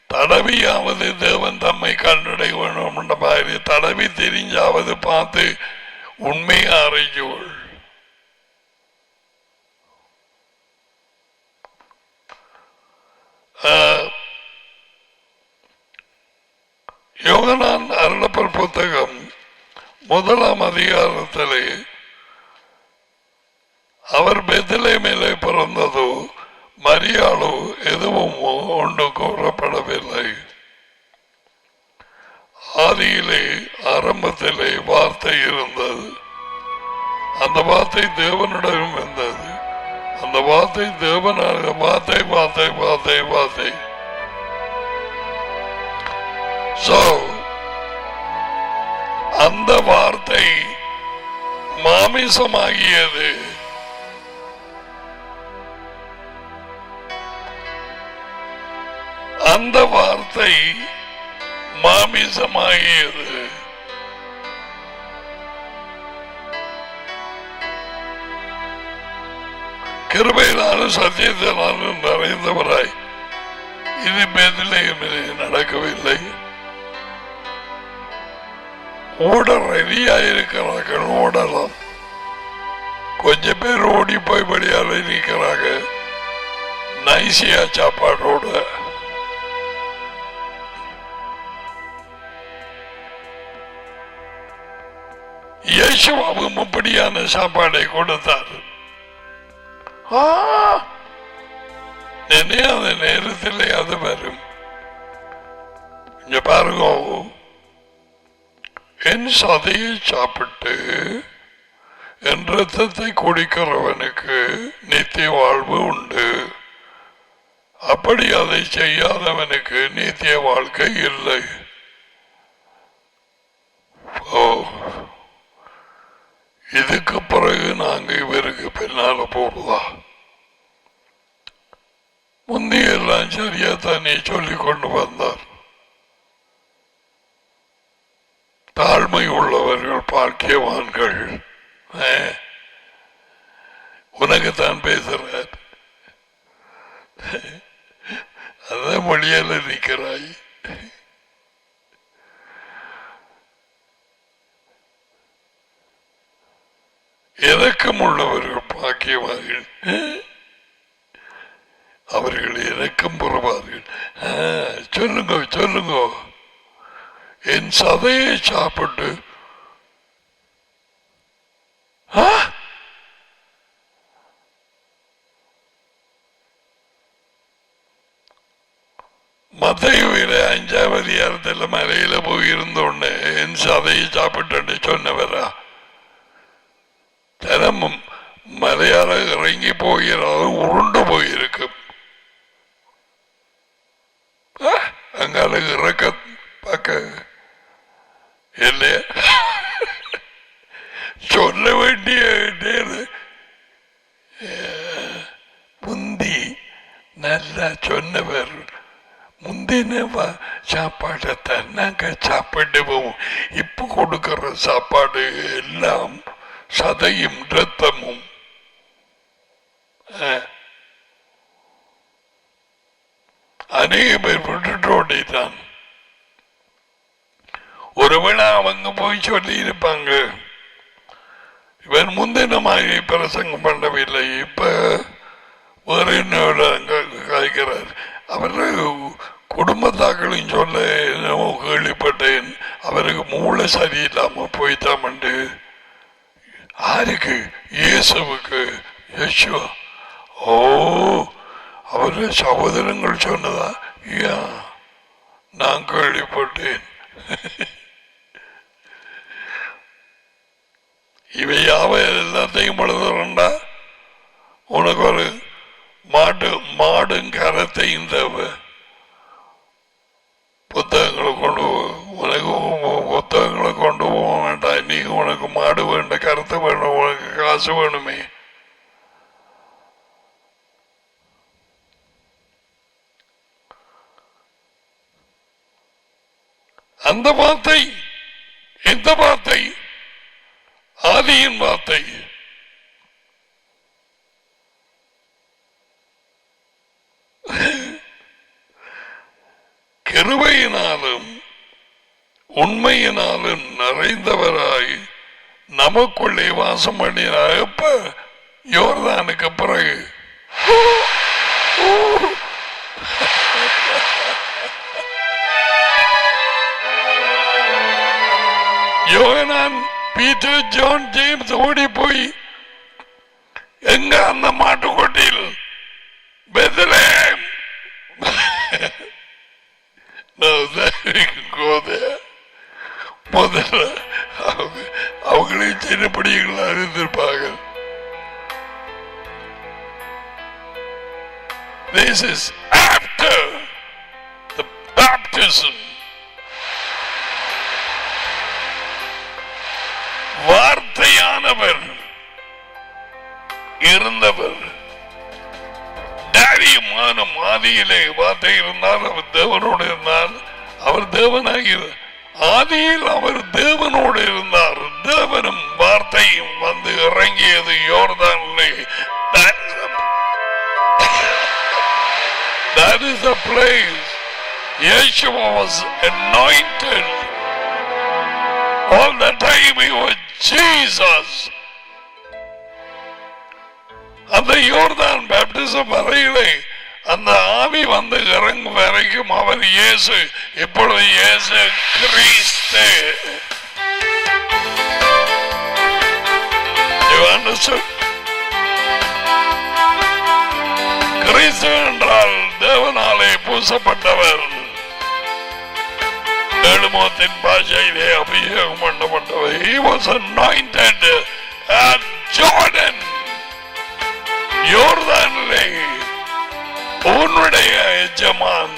தடவியாவது தேவன் தம்மை கண்டடை வேணும் என்ற மாதிரி தடவி தெரிஞ்சாவது பார்த்து உண்மையை அறிஞ்சோள். யோகனான் அருளப்பர் புத்தகம் 1ஆம் அதிகாரத்திலே அவர் பெத்லகேமிலே பிறந்ததோ மரியாளோ எதுவும் ஒன்று கூறப்படவில்லை. ஆதியிலே ஆரம்பத்திலே வார்த்தை இருந்தது, அந்த வார்த்தை தேவனிடம் இருந்தது, அந்த வார்த்தை தேவனாக வார்த்தை வார்த்தை வார்த்தை வார்த்தை. அந்த வார்த்தை மாமிசமாகியது. அந்த வார்த்தை மாமிசமாகியது. கிருபையினாலும் சத்தியத்தினாலும் நிறைந்தவராய் இது பெத்லகேமிலே நடக்கவில்லை. ஓட ரெடியாயிருக்கிறார்கள், ஓடலாம். கொஞ்சம் பேர் ஓடி போய் படியால் இருக்கிறாங்க நைசியா சாப்பாடோட. இயேசுவும் அப்படியான சாப்பாடை கொடுத்தார். அந்த நேரத்தில் அது வரும். இங்க பாருங்க, என் சதையை சாப்பிட்டு என் ரத்தத்தை குடிக்கிறவனுக்கு நித்திய வாழ்வு உண்டு, அப்படி அதை செய்யாதவனுக்கு நித்திய வாழ்க்கை இல்லை. இதுக்கு பிறகு நாங்க இவருக்கு பின்னால போறதா? முந்தைய எல்லாம் சரியா தானே சொல்லிக் கொண்டு வந்தார். தாழ்மை உள்ளவர்கள் பாக்கியவான்கள். உனக்குத்தான் பேசுறார், அதான் மொழியால நிற்கிறாய். இரக்கம் உள்ளவர்கள் பாக்கியவார்கள், அவர்கள் இரக்கம் பெறுவார்கள். சொல்லுங்க சொல்லுங்க, என் சதையை சாப்பிட்டு மத்தேயுவில 5ஆம் அதிகாரத்தில் மலையில போயிருந்தோன்னு என் சதையை சாப்பிட்டு சொன்னவரா? தினமும் மலையாள இறங்கி போகிறது உருண்டு போயிருக்கும். அங்கால இறக்க பார்க்க இல்லையா? சொல்ல வேண்டிய முந்தி நல்லா சொன்னவர், முந்தின சாப்பாடைத்தான் நாங்க சாப்பிடுவோம். இப்ப கொடுக்கிற சாப்பாடு எல்லாம் சதையும் ரத்தமும். அநேக பேர் விட்டுட்டு ஓடிதான். ஒருவேளை அவங்க போய் சொல்லி இருப்பாங்க, இவர் முந்தின மாதிரி பிரசங்கம் பண்ணவில்லை, இப்ப வேற என்னோட காய்க்கிறார். அவரு குடும்பத்தாக்களும் சொல்ல என்னவோ கேள்விப்பட்டேன், அவருக்கு மூளை சரியில்லாம போய்த்தாமண்டு. யாருக்கு? இயேசுவுக்கு. யேசுவா, ஓ, அவரு சகோதரங்கள் சொன்னதா? நான் கேள்விப்பட்டேன். இவையாவ எல்லாத்தையும் எழுதுறா. உனக்கு ஒரு மாடும் கரத்தையும் தேவை. புத்தகங்களை கொண்டு உனக்கு புத்தகங்களை கொண்டு போக வேண்டாம். நீ உனக்கு மாடு வேண்ட, கருத்து வேணும், உனக்கு காசு வேணுமே. அந்த வார்த்தை எந்த வார்த்தை? ஆதியின் வார்த்தை. கிருபையினாலும் உண்மையினாலும் நிறைந்தவராய் நமக்குள்ளே வாசம் பண்ணினார். எப்ப? யோர்தானுக்கு பிறகு. யோகனான், பீட்டர், ஜான், ஜேம்ஸ் ஓடி போய் எங்க அந்த மாட்டுக்கொட்டில் பெத்லஹேம். முதல்ல அவங்களே சின்னப்படிகளை அறிந்திருப்பாங்க. This is after the baptism. வார்த்தையானவர் இருந்தவர். டாடியுமான மாதியிலே வார்த்தை இருந்தால் அவர் தேவனோடு இருந்தால் அவர் தேவனாகி ஆதியில் அவர் தேவனோடு இருந்தார். தேவனும் வார்த்தையும் வந்து இறங்கியது யோர்தானிலே. That is the place. Yeshua was anointed. All the time he was Jesus. அந்த யோர்தான் பேப்டிசம் வரையிலே அந்த ஆவி வந்து இறங்கும் வரைக்கும் அவர் இயேசு. இப்பொழுது இயேசு கிறிஸ்து. You understand? கிறிஸ்து என்றால் தேவனாலே பூசப்பட்டவர். எழுமத்தின் பாஷையிலே அபிஷேகம் பண்ணப்பட்டவர். He was anointed at Jordan. யோர்தானிலே உன்னுடைய எஜமான்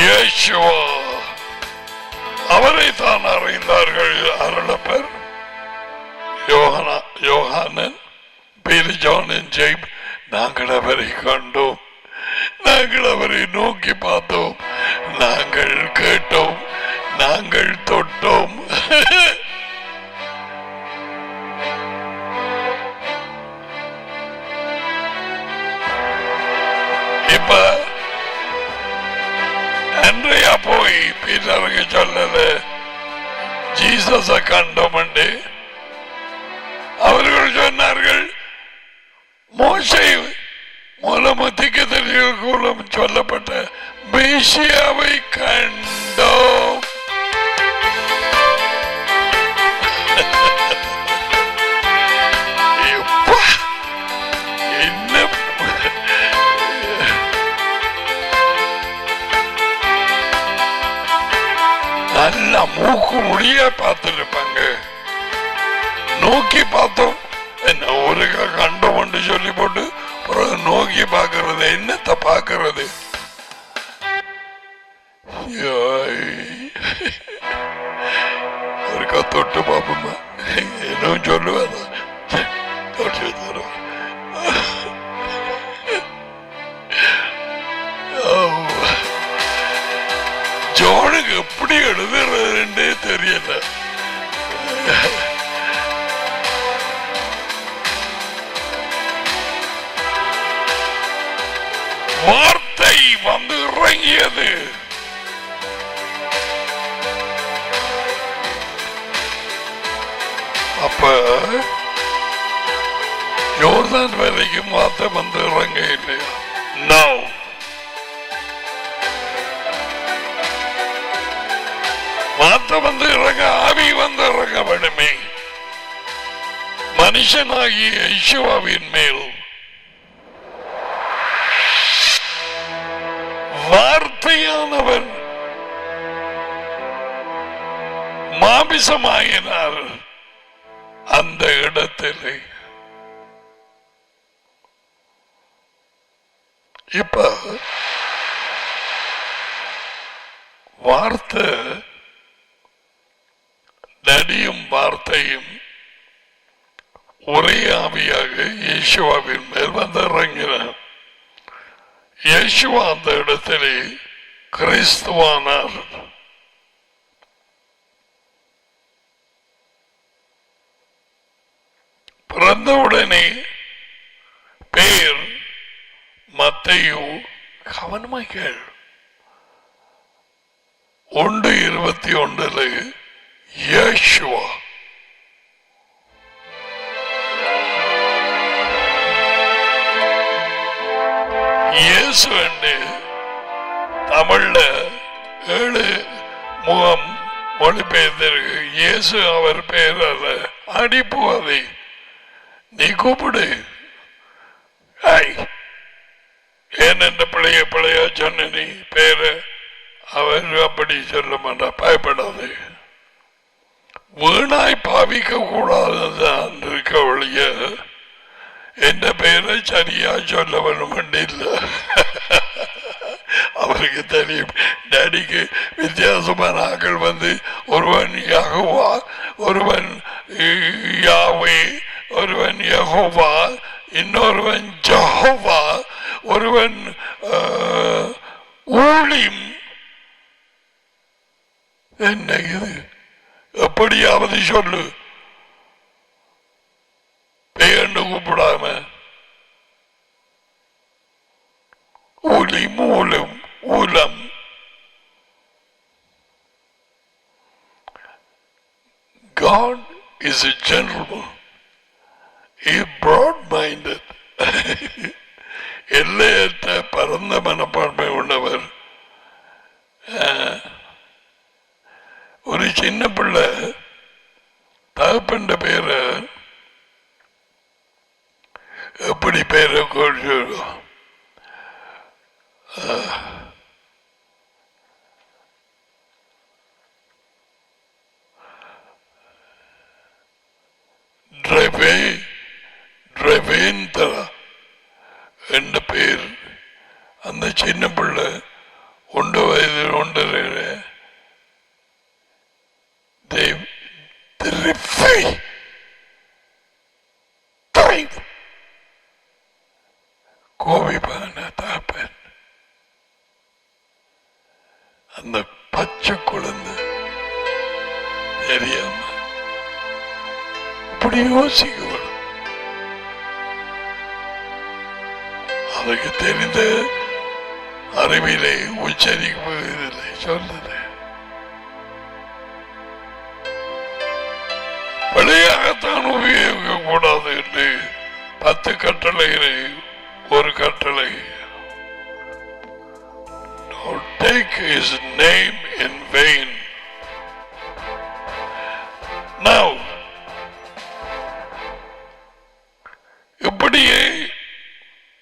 இயேசுவா. அவரை தான் அறிந்தார்கள் அருளப்பர். யோகானன், பீட்டர், ஜான், ஜேம்ஸ். நாங்கள் அவரை கண்டோம், நாங்கள் அவரை நோக்கி பார்த்தோம், நாங்கள் கேட்டோம், நாங்கள் தொட்டோம். இப்ப அன்றையா போய் பீட்டருக்கு சொல்லல ஜீசஸ கண்டோம். அவர்கள் சொன்னார்கள் மோசே மூலம் திக்கதரிகள் மூலம் சொல்லப்பட்ட மேசியாவை கண்டோம். நல்லா மூக்கு முடிய பார்த்துருப்பாங்க. நோக்கி பார்த்தோம், என்ன ஊருக்கா கண்டோம் என்று சொல்லி போட்டு நோக்கி பார்க்கறது, என்னத்தை பார்க்கறது? ஒருக்கா தொட்டு பார்ப்போமா, இன்னும் சொல்லுவாங்க தொட்டு தரும். ஜோனுக்கு எப்படி எழுதுறதுன்றே தெரியல. வார்த்தை வந்து இறங்கியது. அப்ப யோர்தான் வரைக்கும் வார்த்தை வந்து இறங்க இல்லையா? நோ. வார்த்தை வந்து இறங்க, ஆவி வந்து இறங்க வேண்டுமே. மனுஷனாகிய யெகோவாவின் மேல் வார்த்தையானவர் மாமிசமாயினார். அந்த இடத்திலே இப்ப வார்த்தை நடியும் வார்த்தையும் ஒரே ஆவியாக இயேசுவின் மேல் வந்து இறங்கினார். இயேசுவா அந்த இடத்திலே கிறிஸ்துவானார். பிறந்தவுடனே பேர் மத்தேயு. கவனமாய் கேள். 1:21 யேசுவா. இயேசு என்று தமிழ்ல 7 முகம் மொழிபெயர்ந்திருக்கு. இயேசு அவர் பெயர் அல்ல. அடிப்பு அதை நீ கூப்பிடு. ஏன் என்ற பிள்ளைய சொன்ன நீ பேரு அவர் அப்படி சொல்ல மாட்டா. பயப்படாது. வீணாய் பாவிக்க கூடாதுதான் இருக்க ஒழிய என்ற பெயரை சரியா சொல்ல வேணும் இல்லை. அவருக்கு தெரியும் டேடிக்கு வித்தியாசமான ஆக்கள் வந்து ஒருவன் யெகோவா, ஒருவன் யாவே, ஒருவன் யெகோவா, இன்னொருவன் ஜெகோவா, ஒருவன் ஊழிம். என்ன இது? எப்படியாவது சொல்லு. பெயர்ந்து கூப்பிடாம ஊலி மூலம் ஊலம். God is a gentleman. He is broad-minded. எல்லையற்ற பரந்த மனப்பான்மை உள்ளவர். ஒரு சின்ன பிள்ளை தகப்பன்ற பேரை எப்படி பேரை சொல்லும்? டிரவேந்தரா என்ற பேர். அந்த சின்ன பிள்ளை 1 வயது 1.5 கோபிப்பான தாப்பன். அந்த பச்சை குழந்தை தெரியாம இப்படி யோசிக்க. அதுக்கு தெரிந்த அறிவிலே உச்சரிப்பதில்லை சொல்லுது. பிழையாகத்தான் உபயோகிக்க கூடாது என்று 10 கட்டளைகளை ஒரு கட்டளை. Don't take his name in vain. Now, இப்படியே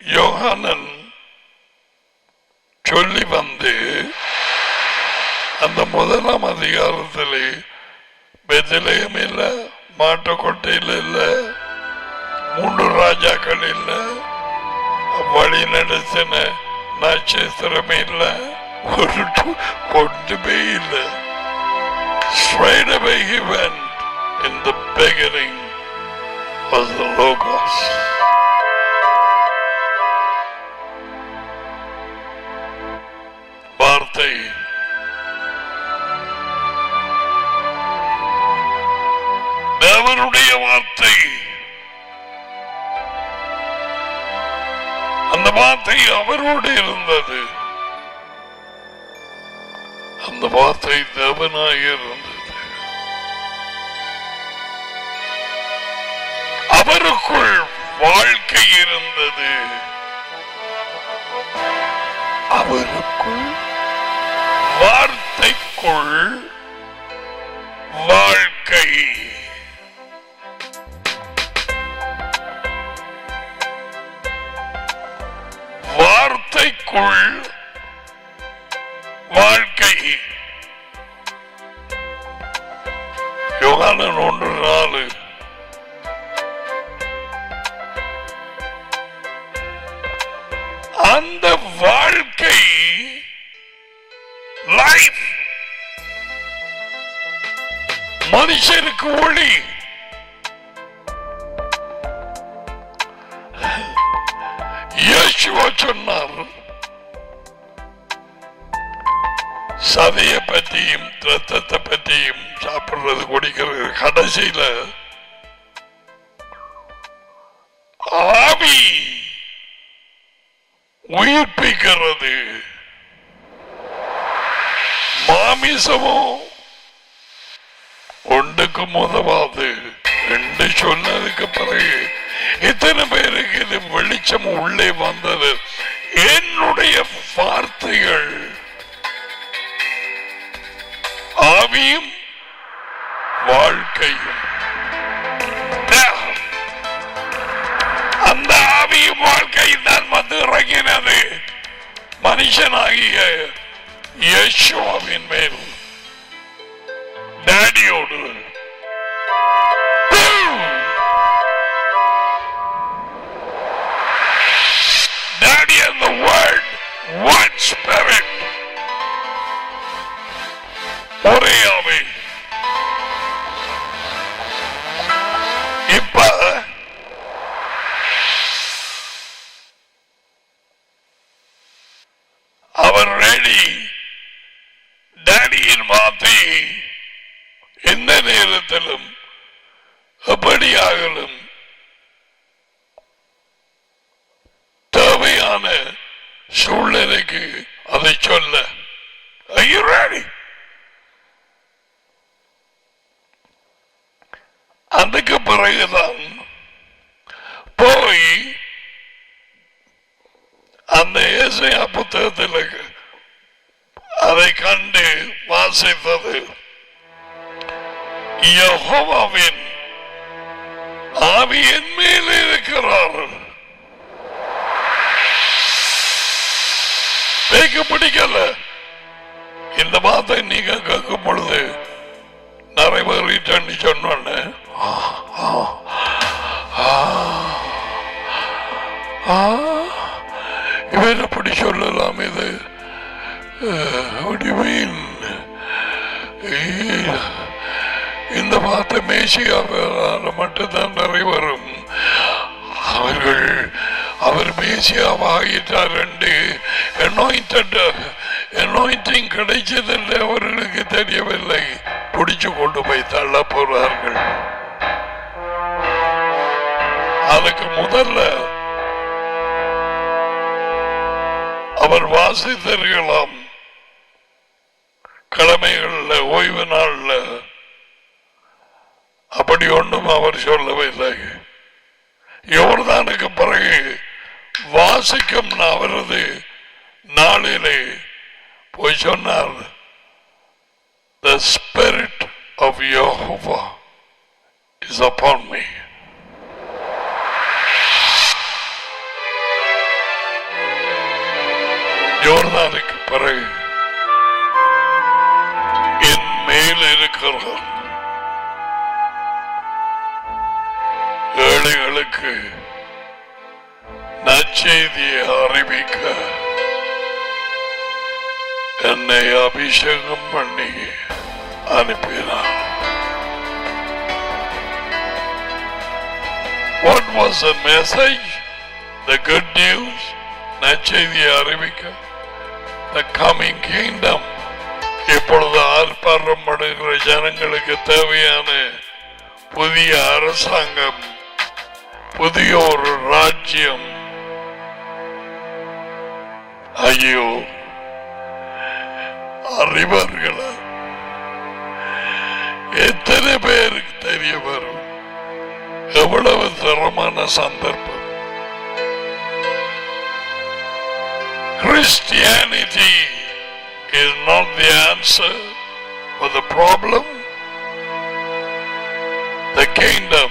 யோகானன் சொல்லி வந்து அந்த 1ஆம் அதிகாரத்திலே பெத்லெஹேம் இல்ல, மாட்டுக்கொட்டையில் இல்ல, 3 ராஜாக்கள் இல்ல, வழி நடத்தின நட்சத்திரமே இல்ல, ஒன்றுமே இல்ல. Straight away he went. In the beginning was the Logos. வார்த்தை. தேவனுடைய வார்த்தை. அந்த வார்த்தை அவரோடு இருந்தது. அந்த வார்த்தை தேவனாக இருந்தது. அவருக்குள் வாழ்க்கை இருந்தது. அவருக்குள் வார்த்தைக்குள் வாழ்க்கை. வார்த்தைக்குள் வாழ்க்கை. யோகானன் 1:4. அந்த வாழ்க்கை லைஃப் மனுஷனுக்கு ஒளி. இயேசுவா சொன்னார், சதையை பற்றியும் ரத்தத்தை பற்றியும் சாப்பிடுறது குடிக்கிறது கடைசியில உயிர்ப்பிக்கிறது. மாமிசமோ ஒன்றுக்கும் உதவாது என்று சொன்னதுக்கு பிறகு இத்தனை பேருக்கு இது வெளிச்சம் உள்ளே வந்தது. என்னுடைய வார்த்தைகள் ஆவியும் வாழ்க்கையும். அந்த ஆவியும் வாழ்க்கையும் தான் வந்து இறங்கினது மனுஷனாகிய யேசுவின் மேல். டேடியோடு Daddy and the Word, one Spirit. ஒரே ஆவி. இப்ப அவர் ரெடி. டேடியின் வார்த்தை எந்த நேரத்திலும் எப்படியாகலும் தேவையான சூழ்நிலைக்கு அதை சொல்ல. Are you ready? அதுக்கு பிறகுதான் போய் அந்த ஏசாயா புத்தகத்தில் அதை கண்டு வாசித்தது. யெகோவாவின் ஆவி என் மேல் இருக்கிறார். பேக்க பிடிக்கல. இந்த வார்த்தை நீங்க கேட்கும் பொழுது நிறைவேறிட்டு சொன்ன இவர் எப்படி சொல்லலாம்? இது இந்த வார்த்தை மேசியாவால் மட்டும்தான் நிறைவேறும். அவர் மேசியாவாகிட்டார் என்று அனாயிண்டிங் கிடைச்சதில்லை. அவர்களுக்கு தெரியவில்லை. பிடிச்சு கொண்டு போய் தள்ள போறார்கள். அதுக்கு முதல்ல அவர் வாசித்தர்களாம். கிழமைகள்ல ஓய்வு நாள்ல அப்படி ஒன்றும் அவர் சொல்லவில்லை. யோர்தானுக்கு பிறகு வாசிக்கும் அவரது நாளிலே போய் சொன்னார், The Spirit of Jehovah is upon me. யோர்தானுக்கு பிறகு என் மேல் இருக்கிறார். ஏழைகளுக்கு நற்செய்தியை அறிவிக்க என்னை அபிஷேகம் பண்ணி அனுப்பினார். What was the message? The good news. நற்செய்தியை அறிவிக்க. The coming kingdom. இப்பொழுது ஆர்ப்பாட்டம் அடைகிற ஜனங்களுக்கு தேவையான புதிய அரசாங்கம், புதிய ஒரு ராஜ்யம். ஐயோ, அறிவார்கள எத்தனை பேருக்கு தெரிய வரும்? எவ்வளவு தரமான சந்தர்ப்பம்! Christianity is not the answer for the problem. The kingdom,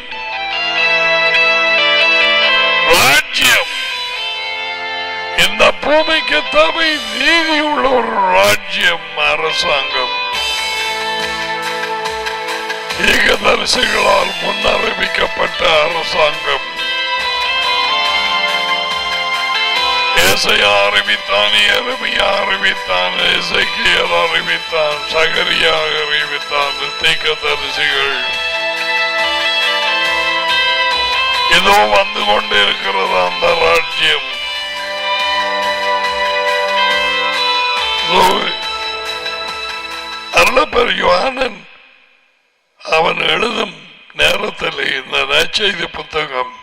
ராஜ்யம். இந்த பூமிக்கு தேவை நீதி உள்ள ஒரு ராஜ்யம், அரசாங்கம். தீர்க்கதரிசிகளால் முன்னறிவிக்கப்பட்ட அரசாங்கம். ஏசாயா அறிவித்தான், எரேமியா அறிவித்தான், எசேக்கியேல் அறிவித்தான், சகரியா அறிவித்தான், தீர்க்கதரிசிகள். இதோ வந்து கொண்டிருக்கிறது அந்த ராஜ்யம். அருளப்பர் யோவானன் அவன் எழுதும் நேரத்தில் இந்த நற்செய்தி புத்தகம்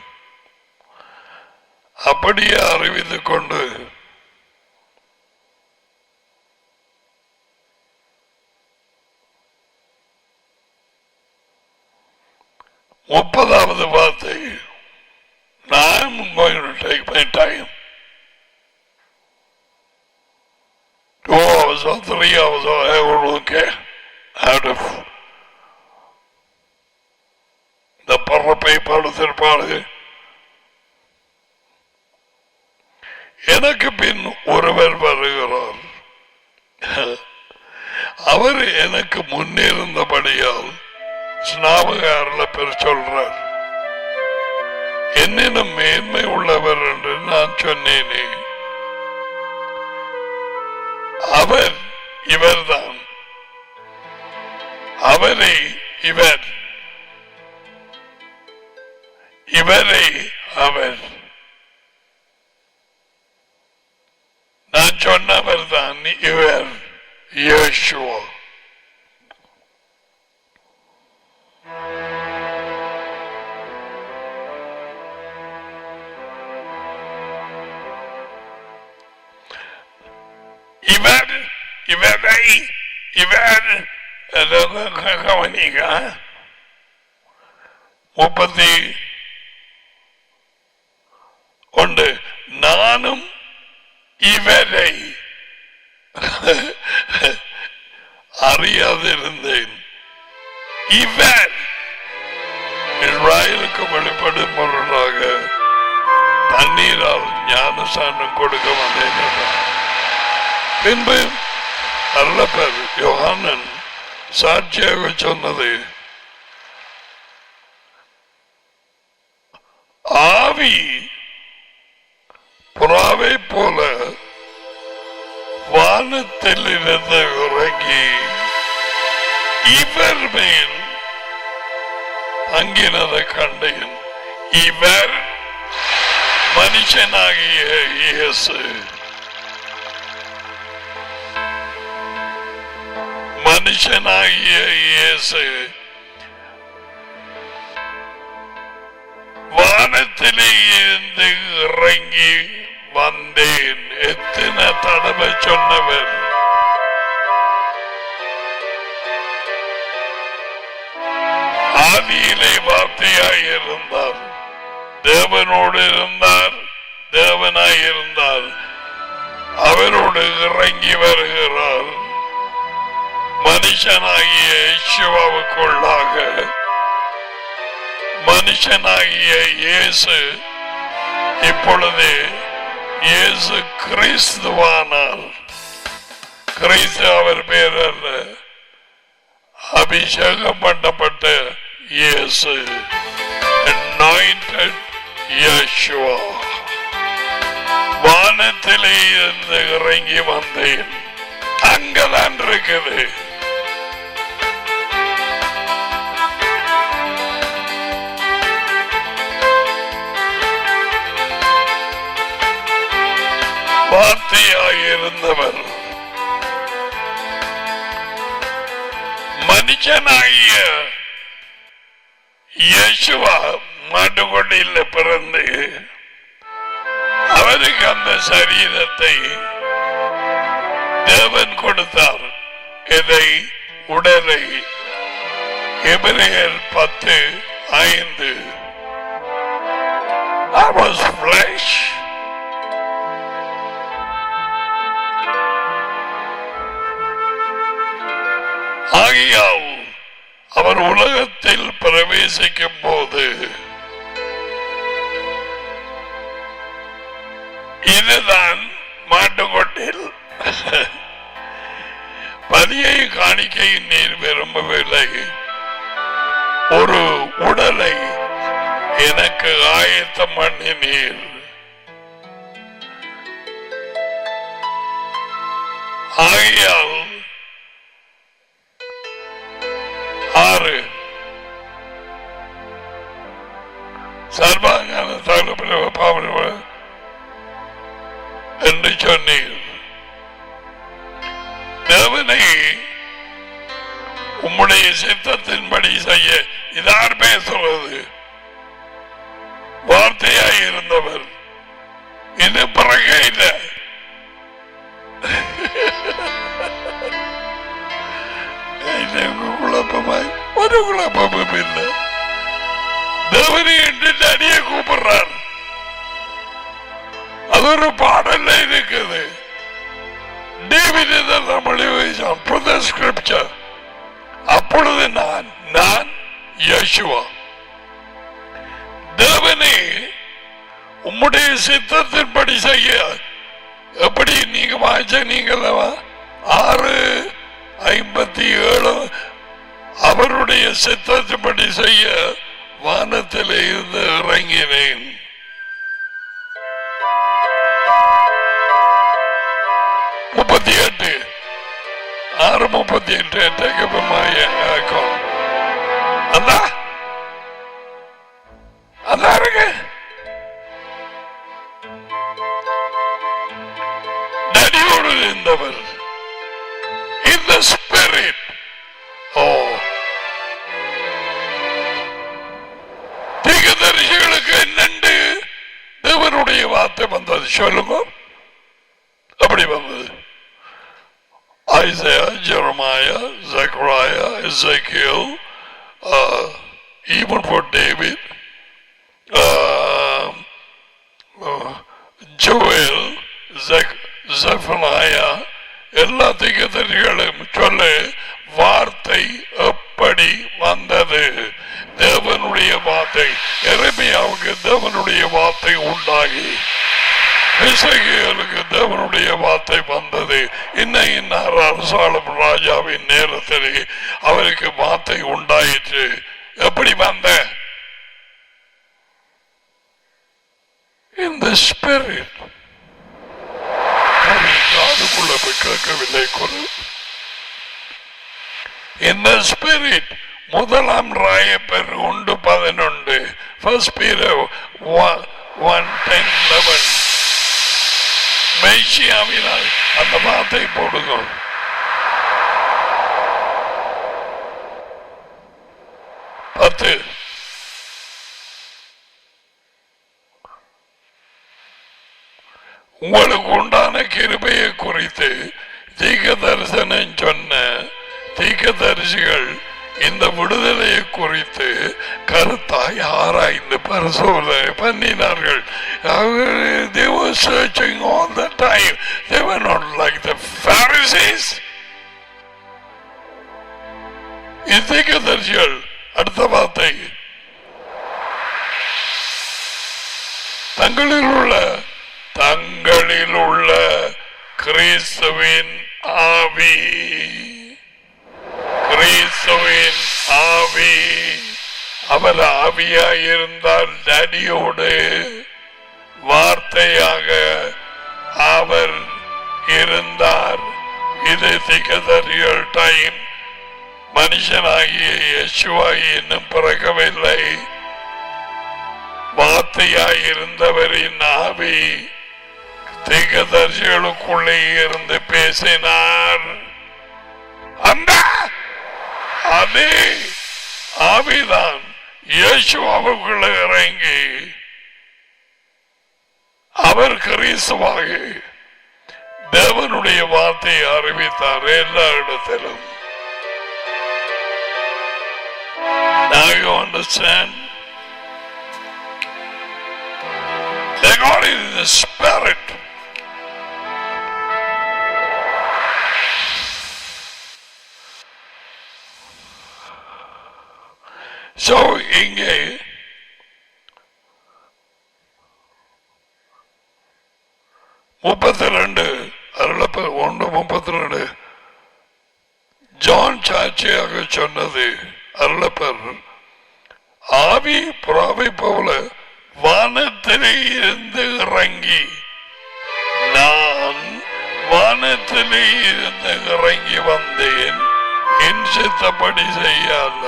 அப்படியே அறிவித்துக் கொண்டு 30வது வார்த்தை, I'm going to take my time. 2 hours or 3 hours or I don't care. Out of the பரப்பை படுத்திருப்பாரு. எனக்கு பின் ஒருவர் வருகிறார், அவர் எனக்கு முன்னிருந்தபடியால் ஸ்நாபகாரில் பெரு சொல்றார், என்னிடம் மேன்மை உள்ளவர் என்று நான் சொன்னேனே, அவர் இவர்தான், அவரை இவர், இவரை அவர், நான் சொன்னவர் தான் இவர் யேசுவா. இவர் இவரை இவர் கவனிக்க 31 நானும் இவரை அறியாதிருந்தேன். இவர் இஸ்ராயலுக்கு வெளிப்படும் பொருளாக தண்ணீரால் ஞானஸ்நானம் கொடுக்க வந்தேன். பின்பு அல்லப்பர் யோகானன் சாட்சியாக சொன்னது, ஆவி புறாவை போல வானத்தில் இருந்து இறங்கி இவர் மேல் தங்கினதை கண்டேன். இவர் மனுஷனாகிய இயேசு. மனுஷனாகிய இயேசு வானத்திலே இருந்து இறங்கி வந்தேன். எத்தனை தடவை சொன்னவர். ஆதியிலே வார்த்தையாயிருந்தார், தேவனோடு இருந்தார், தேவனாயிருந்தார், அவரோடு இறங்கி வருகிறார். மனுஷனாகிய சிவாவுக்குள்ளாக மனுஷனாகிய இயேசு இப்பொழுது இயேசு கிறிஸ்துவானார். கிறிஸ்து அவர் பேர் அல்ல, அபிஷேகம் பண்ணப்பட்ட இயேசு, anointed Yeshua. வானத்திலே இருந்து இறங்கி வந்தேன். அங்கதான் இருக்குது. வார்த்தையாயிருந்தவர் மனுஷனாகிய இயேசுவா மாட்டுக்கொடியில் பிறந்து அவருக்கு அந்த சரீரத்தை தேவன் கொடுத்தார். இதை உடலை எபிரேயர் 10:5 That was flesh. ஆகையால் அவர் உலகத்தில் பிரவேசிக்கும் போது இதுதான் மாட்டுக்கொட்டில் பலியை காணிக்கை நீர் விரும்பவில்லை, ஒரு உடலை எனக்கு ஆயத்தம் பண்ணினீர். ஆகையால் 6 சர்வாங்கான தகவல் என்று சொன்னீர். தேவனை உம்முடைய சித்தத்தின்படி செய்ய இதார் பேசுவது? வார்த்தையாய் இருந்தவர். இது பிறகு இல்லை. குழப்பமாய் ஒரு குழப்பமும் இல்லை. தேவனை என்று அடிய கூப்பிடுறார். அது ஒரு பாடல்ல இருக்குது. David scripture. அப்பொழுது நான் யேசுவா, தேவனே உம்முடைய சித்தத்தின்படி செய்ய. எப்படி நீங்க வாய்ச்ச நீங்களவா 6:57 அவருடைய சித்தத்தின்படி செய்ய வானத்திலே இருந்து இறங்கினேன். ஆறு 38 அந்த இருக்கு. நடியோடு இருந்தவர் இந்த ஸ்பிரிட். தீர்க்கதரிசிகளுக்கு என்னண்டு தேவனுடைய வார்த்தை வந்தது சொல்லுங்க. அப்படி வந்தது. Isaiah, Jeremiah, Zechariah, Ezekiel, even for David, Joel, Zephaniah, எல்லா தீர்க்கதரிசிகளும் சொல்ல வார்த்தை எப்படி வந்தது? தேவனுடைய வார்த்தை. எரேமியாவுக்கு தேவனுடைய வார்த்தை உண்டாகி எசேக்கியேலுக்கு தேவனுடைய வார்த்தை வந்தது. இன்னும் அரசாளும் ராஜாவின் நேரத்தில் அவருக்கு வார்த்தை உண்டாயிற்று. எப்படி வந்த? இந்த ஸ்பிரிட். அதுக்குள்ள போய் கேட்கவில்லை குரு. இந்த ஸ்பிரிட் முதலாம் ராயப்பர் 1:11 1 Peter 1:10-11 மேசியாவினால் அந்த வார்த்தை போடுங்க. உங்களுக்கு உண்டான கிருபையை குறித்து தீர்க்க தரிசனம் சொன்ன தீர்க்கதரிசிகள் இந்த விடுதலையை குறித்து கருத்தாய் ஆராய்ந்து பரிசோதனை பண்ணினார்கள். They were searching all the time. They were not like the Pharisees. தீர்க்கதரிசிகள் அடுத்த வார்த்தை தங்களில் உள்ள கிறிஸ்துவின் ஆவி. கிறிஸ்துவின் ஆவி. அவர் ஆவியாயிருந்தால் டடியோடு வார்த்தையாக அவர் இருந்தார். இது தீர்க்கதரிசிகள் டைம். மனுஷனாகிய யேசுவா இன்னும் பிறக்கவில்லை. வார்த்தையாயிருந்தவரின் ஆவி தீர்க்கதரிசிகளுக்குள்ளே இருந்து பேசினார். அந்த அதே ஆவிதான் இயேசுவுக்குள்ள இறங்கி அவர் கிறிஸ்துவாக தேவனுடைய வார்த்தையை அறிவித்தார் எல்லா இடத்திலும். Now you understand? They got it in the spirit. So இங்கே அருளப்பர் 1:32 ஜான் சாட்சியாக சொன்னது. அருளப்பர் ஆவி புறாவை போல வானத்திலே இருந்து இறங்கி, நான் வானத்திலே இருந்து இறங்கி வந்தேன். என் சித்தப்படி செய்யல,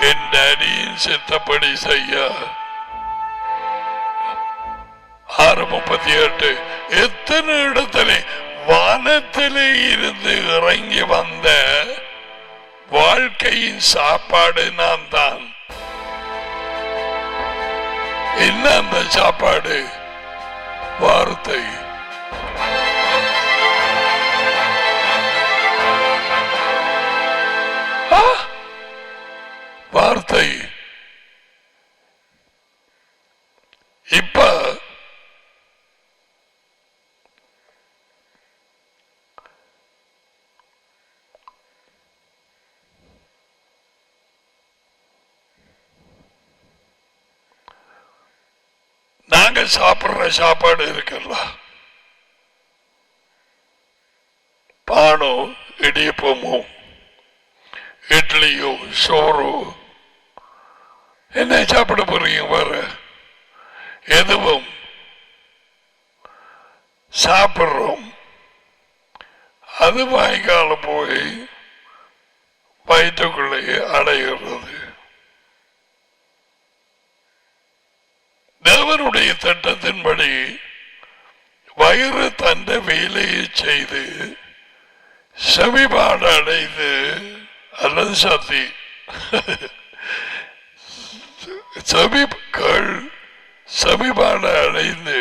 என் டாடியின் சித்தப்படி செய்ய. 6:38 எத்தனை இடத்திலே வானத்திலே இருந்து இறங்கி வந்த வாழ்க்கையின் சாப்பாடு நான் தான். என்ன அந்த சாப்பாடு? வார்த்தை. வார்த்தை. இப்ப நாங்க சாப்பிடுற சாப்பாடு இருக்குல்ல, பானோ இடியப்பமோ இட்லியோ சோறோ, என்ன சாப்பிட போறீங்க? வேற எதுவும் சாப்பிடுறோம், அது வாய்க்கால போய் வயிற்றுக்குள்ளேயே அடைகிறது. தேவனுடைய திட்டத்தின்படி வயிறு தந்த வேலையை செய்து செவிபாடு அடைந்து அல்லது சத்தி செவிபாடு அடைந்து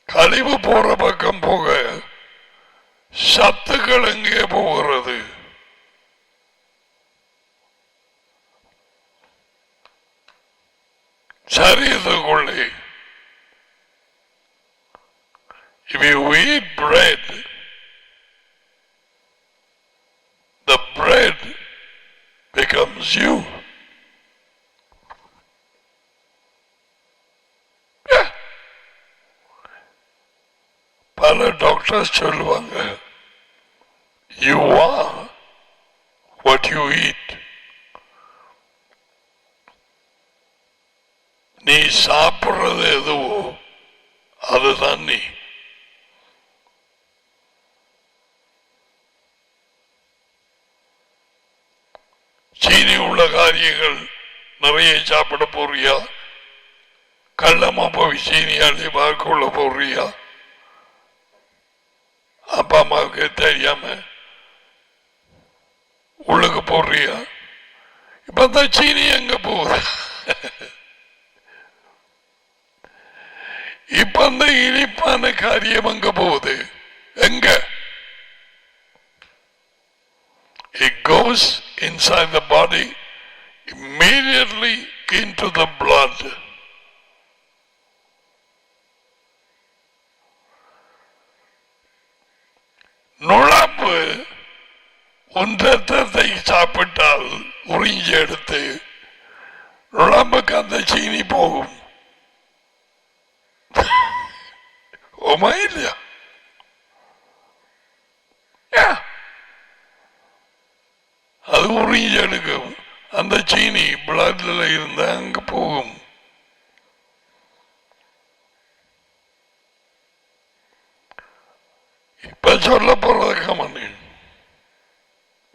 கழிவு போற பக்கம் போக சத்துக்கள் எங்கே போகிறது? சரீரத்துக்குள்ளே. If you eat bread, the bread becomes you. Yeah. பல டாக்டர்ஸ் சொல்லுவாங்க, you are what you eat. நீ சாப்பிடுறது எதுவோ அதுதான் நீ. சீனி உள்ள காரியங்கள் நிறைய சாப்பிட போறியா? கள்ளமா போய் சீனியாளி வாக்குள்ள போறியா? அப்பா அம்மாவுக்கு தெரியாம உள்ளுக்கு போடுறியா? இப்பதான் சீனி எங்க போகுது? இப்ப அந்த இனிப்பான காரியம் அங்க போகுது. எங்க? It goes inside the body, immediately into the blood. நுழம்பு உன் ரத்தத்தை சாப்பிட்டால் உறிஞ்சி எடுத்து நுழம்புக்கு அந்த சீனி போகும். இல்லையா? அது உறிஞ்சி எடுக்கும். அந்த சீனி பிளட்ல இருந்து அங்க போகும். இப்ப சொல்ல போறது கமனி,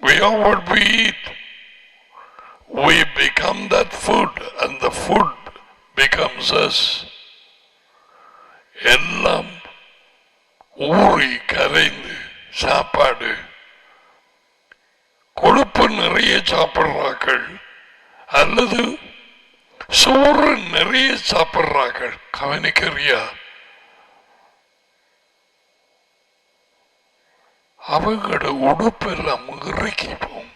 we are what we eat. We become that food and the food becomes us. எல்லாம் ஊறி கரைந்து சாப்பாடு. கொழுப்பு நிறைய சாப்பிடுறார்கள் அல்லது சோறு நிறைய சாப்பிடுறார்கள். கவனிக்கிறியா? அவங்களோட உடுப்பு எல்லாம் இறக்கி போகும்.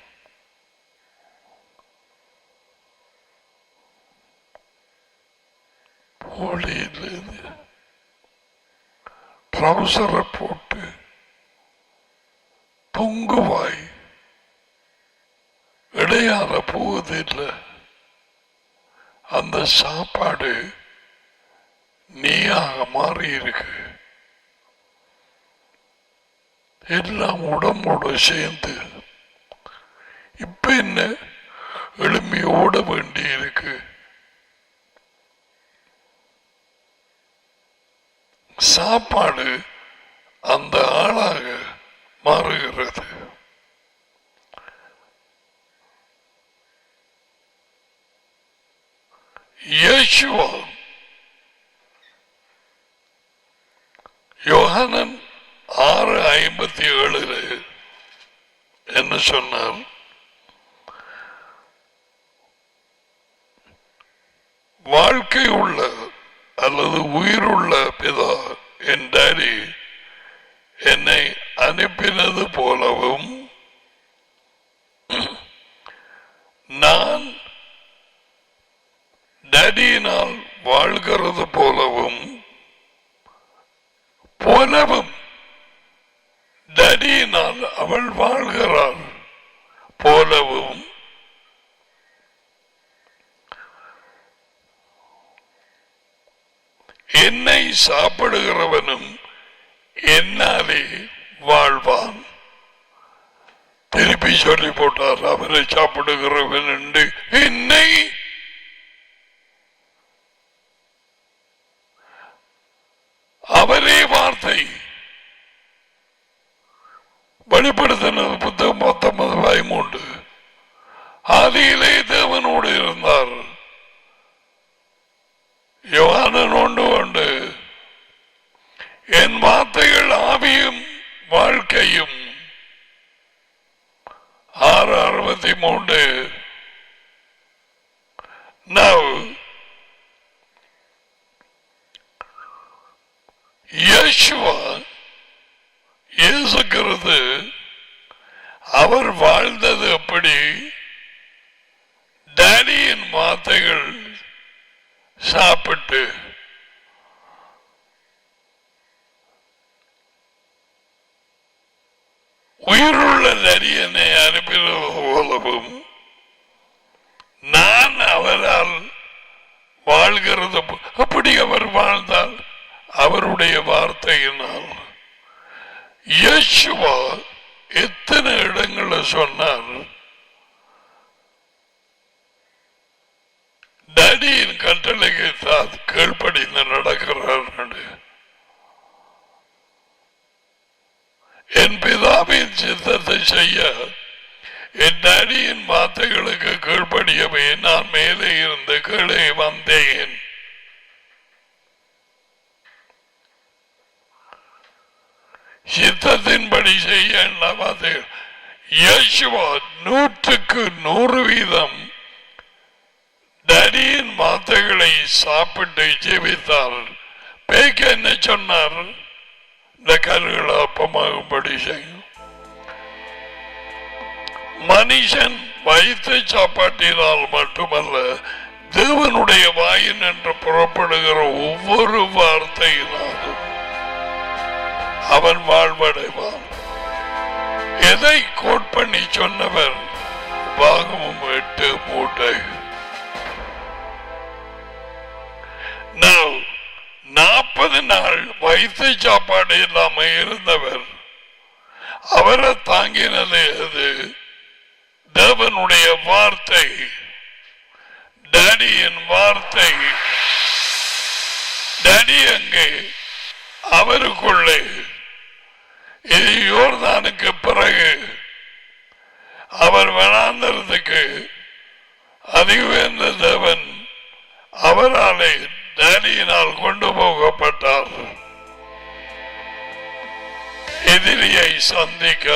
போலியிலிருந்து ட்ரௌசரை போட்டு பொங்குவாய் இடையால போவதில்லை. அந்த சாப்பாடு நீயாக மாறி இருக்கு. எல்லாம் உடம்போட சேர்ந்து இப்ப என்ன எழுப்பி ஓட வேண்டி இருக்கு. சாப்பாடு அந்த ஆளாக மாறுகிறது. இயேசுவா யோஹானன் 6:57 என்ன சொன்னார்? வாழ்க்கை உள்ள அல்லது உயிருள்ள பிதா என் டாடி என்னை அனுப்பினது போலவும் நான் டேடியினால் வாழ்கிறது போலவும் போலவும் டேடியினால் அவள் வாழ்கிறாள் போலவும் என்னை சாப்பிடுகிறவனும் என்னாலே வாழ்வான். திருப்பி சொல்லி போட்டார், அவரை சாப்பிடுகிறவன் என்று. என்னை அவரே வார்த்தை வெளிப்படுத்தினது புத்தகம் 19:13. ஆதியிலே தேவனோடு இருந்தார். யோவானன் 1:1 என் வார்த்தைகள் ஆவியும் வாழ்க்கையும். 6:63 Now யேசுவா இயேசு கிறிஸ்து அவர் வாழ்ந்தது எப்படி? டேடியின் வார்த்தைகள் சாப்பிட்டு உயிருள்ள நரியனை அனுப்பினது போலவும் நான் அவரால் வாழ்கிறது. அப்படி அவர் வாழ்ந்தால் அவருடைய வார்த்தையினால். யேசுவா எத்தனை இடங்களை சொன்னார் டேடியின் கட்டளைக்கு தான் கீழ்ப்படிந்து நடக்கிறார். என் பிதாவின் சித்தத்தை செய்ய என் டேடியின் வார்த்தைகளுக்கு கீழ்ப்படியவே நான் மேலே இருந்து கீழே வந்தேன். சித்தத்தின்படி செய்ய யேசுவா 100% டேடியின் வார்த்தைகளை சாப்பிட்டு ஜீவித்தார். பேக்க என்ன சொன்னார்? இந்த கல்லுகளை அப்பமாகும்படி செய்யும். மனுஷன் வைத்த சாப்பாட்டினால் மட்டுமல்ல, தேவனுடைய வாயின் என்று புறப்படுகிற ஒவ்வொரு வார்த்தையினாலும் அவன் வாழ்வடைவான். எதை கோட் பண்ணி சொன்னவர்? பாகமும் 8:3. 40 நாள் வைத்த சாப்பாடு இல்லாம இருந்தவர். அவரை தாங்கினது அது தேவனுடைய வார்த்தை, டேடியின் வார்த்தை. டேடி அங்கே அவருக்குள்ளே. இது யோர்தானுக்கு பிறகு அவர் வனாந்தரத்துக்கு அதிவேந்த தேவன் அவராலே டேடியினால் கொண்டு போகப்பட்டார் எதிரியை சந்திக்க.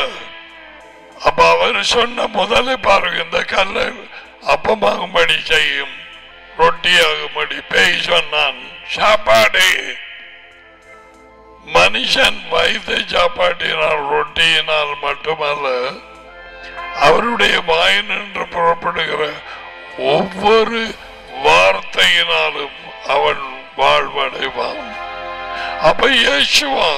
அப்ப அவர் சொன்ன முதலே பாருங்க, இந்த கல்லை அப்பமாகும்படி செய்யும், ரொட்டியாகும்படி பேய் சொன்னான். சாப்பாடு மனுஷன் வைத்த சாப்பாட்டினால் ரொட்டியினால் மட்டுமல்ல, அவருடைய வாயினின்று புறப்படுகிற ஒவ்வொரு வார்த்தையினாலும் அவன் வாழ்வடைவான். அப்ப இயேசுவா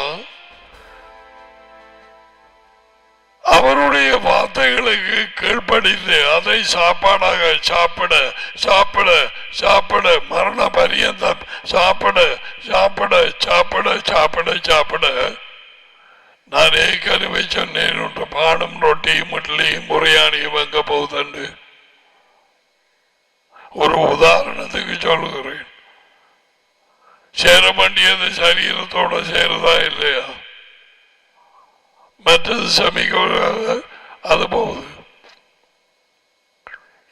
அவருடைய வார்த்தைகளுக்கு கீழ்ப்படிந்து அதை சாப்பாடாக சாப்பிட சாப்பிட சாப்பிட மரண பரியந்தம் சாப்பிட சாப்பிட சாப்பிட சாப்பிட சாப்பிட. நான் ஏற்கனவே சொன்னேன், பாடும் ரொட்டியும் இட்லியும் முறையானியும் எங்க போகுதுண்டு. ஒரு உதாரணத்துக்கு சொல்லுகிறேன். சேர வேண்டியது சரீரத்தோட சேருதா இல்லையா? மற்றது சமிக்க அது போகுது.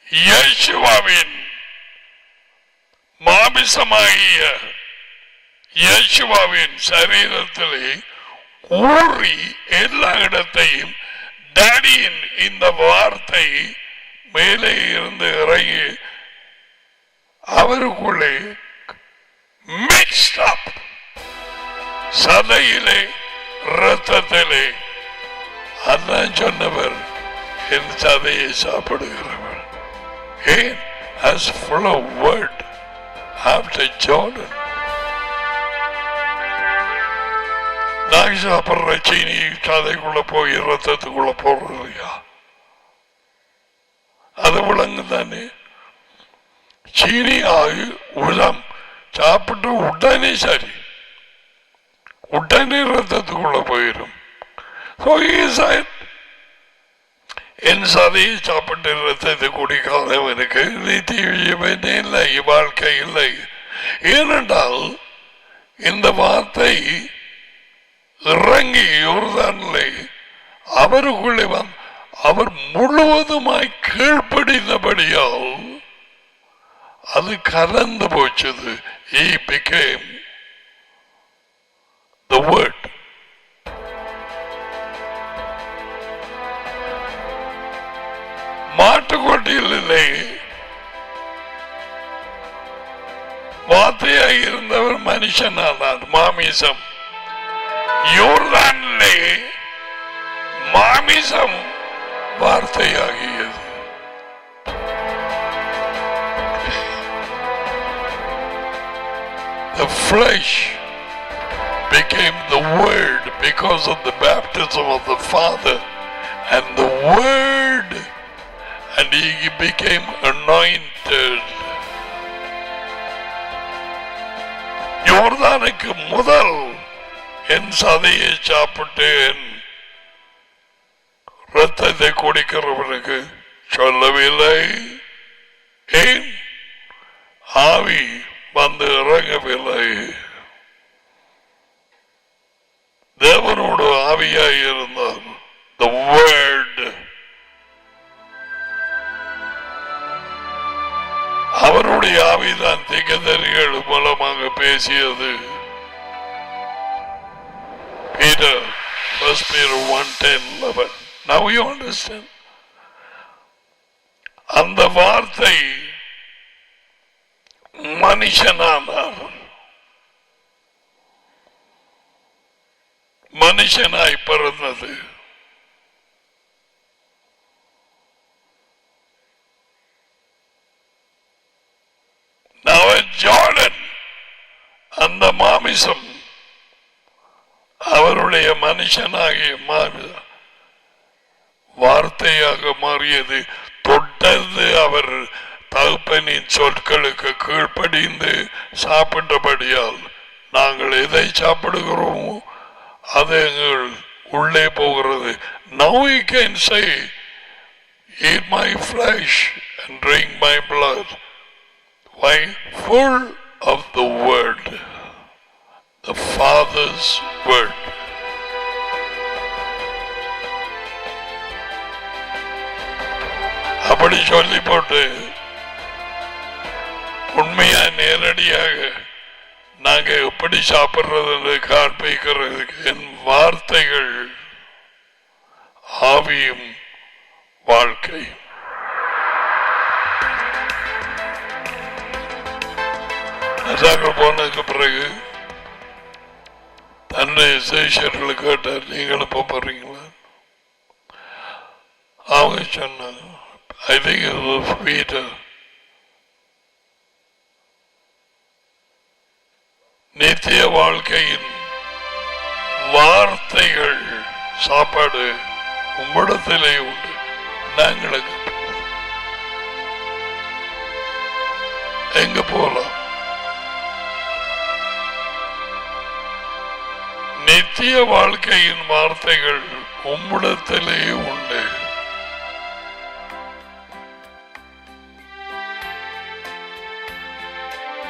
இயேசுவின் மாமிசமாகிய இயேசுவின் சரீரத்திலே ஊறி எல்லா இடத்தையும் டேடியின் இந்த வார்த்தை மேலே இருந்து இறங்கி அவருக்குள்ளே மிக்ஸ்ட் அப். சதையிலே இரத்தத்திலே. அதான் சொன்னவர், என் சதையை சாப்பிடுகிறவர். ஏன்? as full of word, after Jordan. நாய் சாப்பிட்ற சீனி சதைக்குள்ள போய் ரத்தத்துக்குள்ள போடுறது இல்லையா? அது விலங்கு தானே. சீனி ஆகி உளம் சாப்பிட்டு உடனே சரி, உடனே ரத்தத்துக்குள்ள போயிடும். என் சதையை சாப்பிட்டு ரத்தத்தை குடிக்காதவனுக்கு நித்திய இல்லை, வாழ்க்கை இல்லை. ஏனென்றால் இந்த வார்த்தை இறங்கி யோர்தானிலே அவருக்குள்ளே அவர் முழுவதுமாய் கீழ்ப்படிந்தபடியால் அது கலந்து போச்சது. He became the word. மாட்டுக்கொட்டியில் இல்லை, வார்த்தையாக இருந்தவர் மனுஷனானார். மாமிசம் யோர்தானிலே மாமிசம் வார்த்தையாகியது. The flesh became the word because of the baptism of the Father and the word, and he became anointed. யோர்தானுக்கு முதல் என் சதையை சாப்பிட்டேன் ரத்தத்தை குடிக்கிறவனுக்கு சொல்லவில்லை. ஏன்? ஆவி வந்து இறங்கவில்லை. தேவனோடு ஆவியாய் இருந்தார். The word. அவருடைய ஆவிதான் திகதறிகள் மூலமாக பேசியது. Peter, 1 Peter 1:10-11. Now you understand. அந்த வார்த்தை மனுஷனானார். மனுஷனாய் பிறந்தது. Now Jordan, அந்த மாமிசம் அவருடைய மனுஷனாகிய வார்த்தையாக மாறியது. தொடர்ந்து அவர் தகப்பனின் சொற்களுக்கு கீழ்ப்படிந்து சாப்பிட்டபடியால் நாங்கள் எதை சாப்பிடுகிறோமோ அது எங்கள் உள்ளே போகிறது. Now we can say, eat my flesh and drink my blood. Why? Full of the word, the Father's word. அப்படி சொல்லி போட்டு உண்மையா நேரடியாக நாங்க எப்படி சாப்பிடுறது காண்பிக்கிறதுக்கு என் வார்த்தைகள் ஆவியும் வாழ்க்கை. போனதுக்கு பிறகு தன்னை சேஷர்களை கேட்டார், நீங்கள் எப்ப போறீங்களா? அவங்க சொன்னாங்க, I think it was Peter. நித்திய வாழ்க்கையின் வார்த்தைகள் சாப்பாடு உம்மிடத்திலே உண்டு, நாங்களுக்கு எங்க போலாம்? நித்திய வாழ்க்கையின் வார்த்தைகள் உம்மிடத்திலே உண்டு.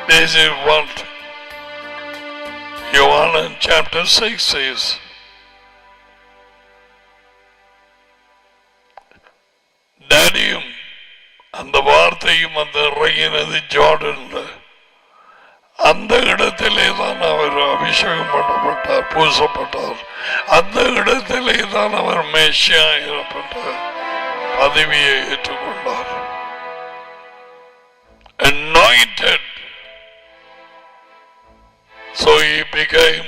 This is what John chapter 6 says. Daddyum அந்த வார்த்தையும் அந்த இறங்கினது ஜார்டன்ல. அந்த இடத்திலே தான் அவர் அபிஷேகம் பண்ணப்பட்டார், பூசப்பட்டார். அந்த இடத்திலே தான் அவர் மேசியா எனப்பட்டார், பதவியை ஏற்றுக்கொண்டார். Anointed. So he became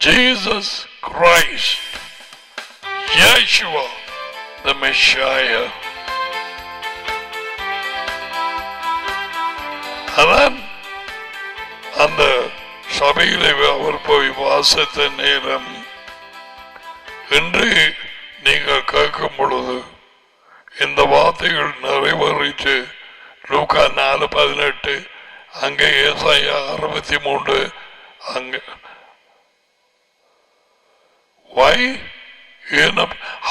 Jesus Christ, Yeshua, the Messiah. அதான் அந்த சபையிலே அவர் போய் வாசித்த நேரம் என்று நீங்கள் கேட்கும் பொழுது இந்த வார்த்தைகள் நிறைவேறிச்சு. லூக்கா 4:18, அங்கே ஏசாயா 63, அங்க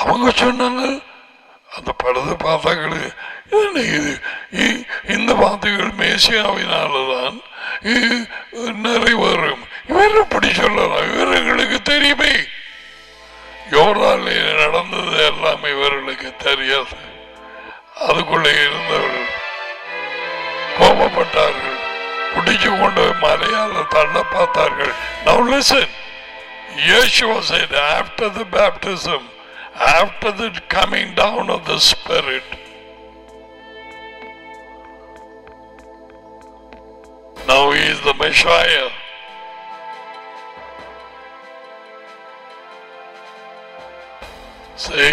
அவங்க சொன்னாங்க. அந்த படத்தை பார்த்தாங்களே, இந்த வார்த்தைகள் மேசியாவினால்தான் நிறைவேறும். இவர் எப்படி சொல்லலாம்? இவர்களுக்கு தெரியுமே. யோர்தானிலே நடந்தது எல்லாம் இவர்களுக்கு தெரியாது. அதுக்குள்ளே இருந்தவர்கள் கோபப்பட்டார்கள், பிடிச்சு கொண்டு மலையால தள்ள பார்த்தார்கள். Now listen, Yeshua said after the baptism, after the coming down of the Spirit, now he is the Messiah. See,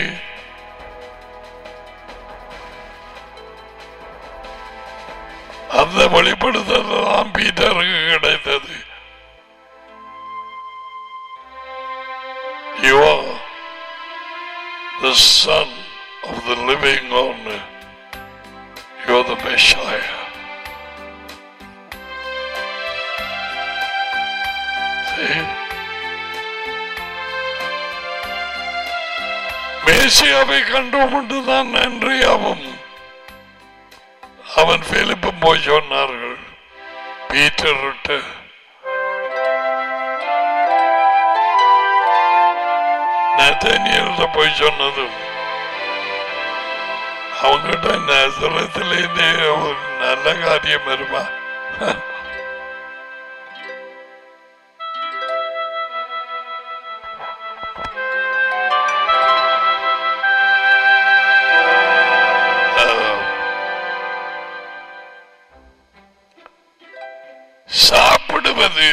அந்த வெளிப்படுத்தலாம் பீட்டருக்கு கிடைத்தது. You are the Son of the living God. You are the Messiah. See? மேசியாவை கண்டோம் என்றுதான் நன்றியாவும் அவன் பிலிப்பும் போய் சொன்னார்கள். பீட்டர்கிட்ட நத்தனியல்கிட்ட போய் சொன்னதும் அவங்கிட்ட நசரத்திலேயே ஒரு நல்ல காரியம் வருமா? சாப்பிடுவது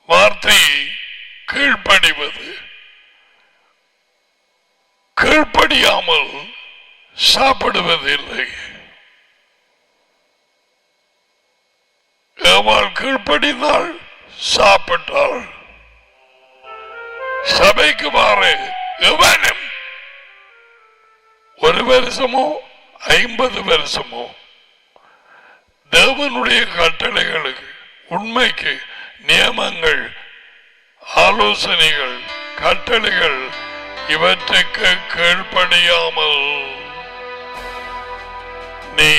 வார்த்தை கீழ்ப்படிவது. கீழ்ப்படியாமல் சாப்பிடுவதில்லை. அவள் கீழ்ப்படிந்தாள், சாப்பிட்டாள். சபைக்கு மாறு எவனும் 1 வருஷமோ 50 வருஷமோ தேவனுடைய கட்டளைகளுக்கு, உண்மைக்கு, நியமங்கள், ஆலோசனைகள், கட்டளைகள் இவற்றுக்கு கீழ்ப்படியாமல் நீ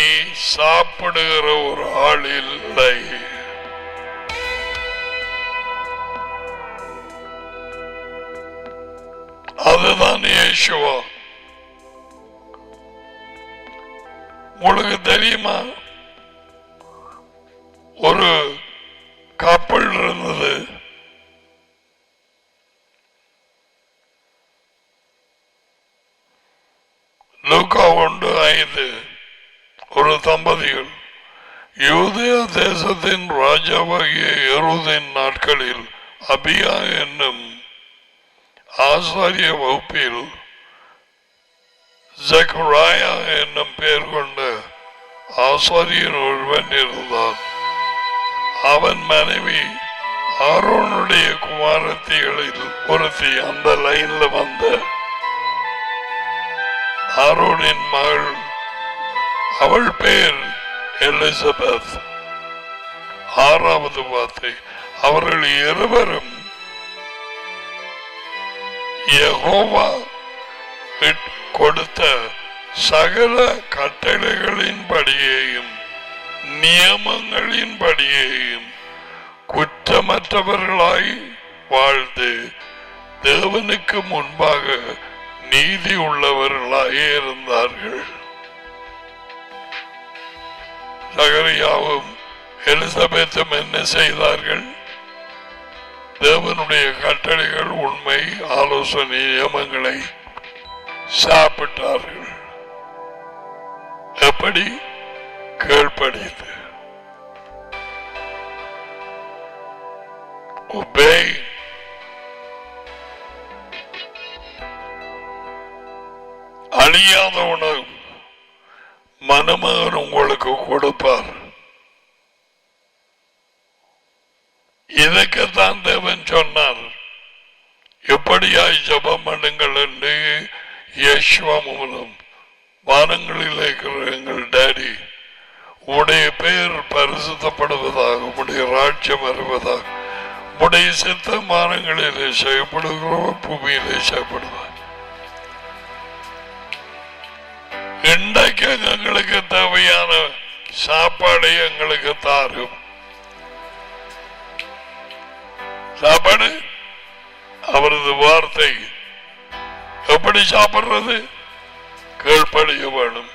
சாப்பிடுகிற ஒரு ஆள் இல்லை. அதுதான் இயேசுவா. உங்களுக்கு தெரியுமா, ஒரு கப்பல் இருந்தது. லூக்கா 1:5, ஒரு தம்பதிகள் யூதேய தேசத்தின் ராஜாவாகிய ஏரோதின் நாட்களில் அபியா என்னும் ஆசாரிய வகுப்பில் ஜக்கராயா என்னும் பெயர் கொண்ட ஆசாரியன் ஒருவன் இருந்தான். அவன் மனைவி ஆரோனுடைய குமாரத்திகளில் ஒருத்தி. அந்த லைன்ல வந்த ஆரோனின் மகள், அவள் பெயர் எலிசபெத். 6வது வார்த்தை, அவர்கள் இருவரும் யெகோவா கொடுத்த சகல கட்டளைகளின் படியேயும் நியமங்களின் படியேயும் குற்றமற்றவர்களாய் வாழ்ந்து தேவனுக்கு முன்பாக நீதி உள்ளவர்களாய் இருந்தார்கள். சகரியாவும் எலிசபெத்தும் என்ன செய்தார்கள்? தேவனுடைய கட்டளைகள், உண்மை, ஆலோசனை, நியமங்களை சாப்பிட்டார்கள். எப்படி? கீழ்ப்படிந்து. obey. அழியாத உணவு, மணமகன் உங்களுக்கு கொடுப்பார். இதற்குத்தான் தேவன் சொன்னார், எப்படியாய் ஜெபம் பண்ணுங்கள் என்று யேசுவா மூலம் வானங்களில் இருக்கிற எங்கள் டாடி உடைய பெயர் பரிசுத்தப்படுவதாக, உடைய ராஜ்யம் வருவதாக, உடைய சித்த வானங்களிலே செய்யப்படுகிறவர் பூமியிலே செய்யப்படுவார். இன்றைக்கு எங்களுக்கு தேவையான சாப்பாடை எங்களுக்கு தாரும். சாப்பாடு அவரது வார்த்தை. எப்படி சாப்பிடுறது? கீழ்ப்படிய வேணும்.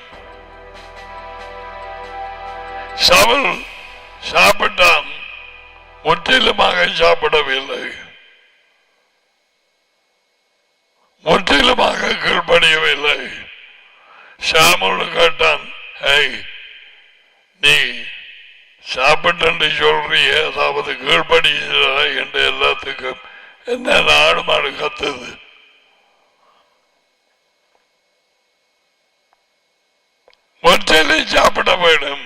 சவுல் சாப்பிட்டான், முற்றிலுமாக சாப்பிடவில்லை, முற்றிலுமாக கீழ்ப்படியவில்லை. சாமுவேல் கேட்டான், நீ சாப்பிட்டு சொல்றிய, அதாவது கீழ்படியா என்று எல்லாத்துக்கும் என்ன ஆடு மாடு கத்துது. முற்றிலே சாப்பிட வேண்டும்.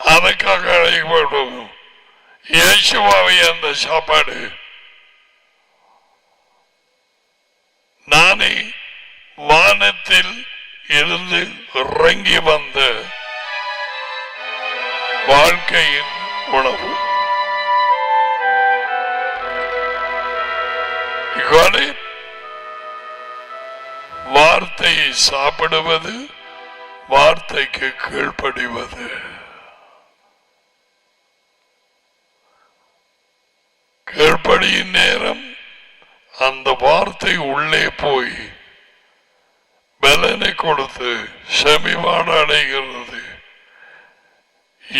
அதற்காக அழைக்கப்படும் இயேசுவாவை அந்த சாப்பாடு. நானே வானத்தில் இருந்து இறங்கி வந்த வாழ்க்கையின் உணவு. வார்த்தையை சாப்பிடுவது, வார்த்தைக்கு கீழ்ப்படிவது. கீழ்ப்படியின் நேரம் அந்த வார்த்தை உள்ளே போய் பலனை கொடுத்து செமிவாடு அடைகிறது.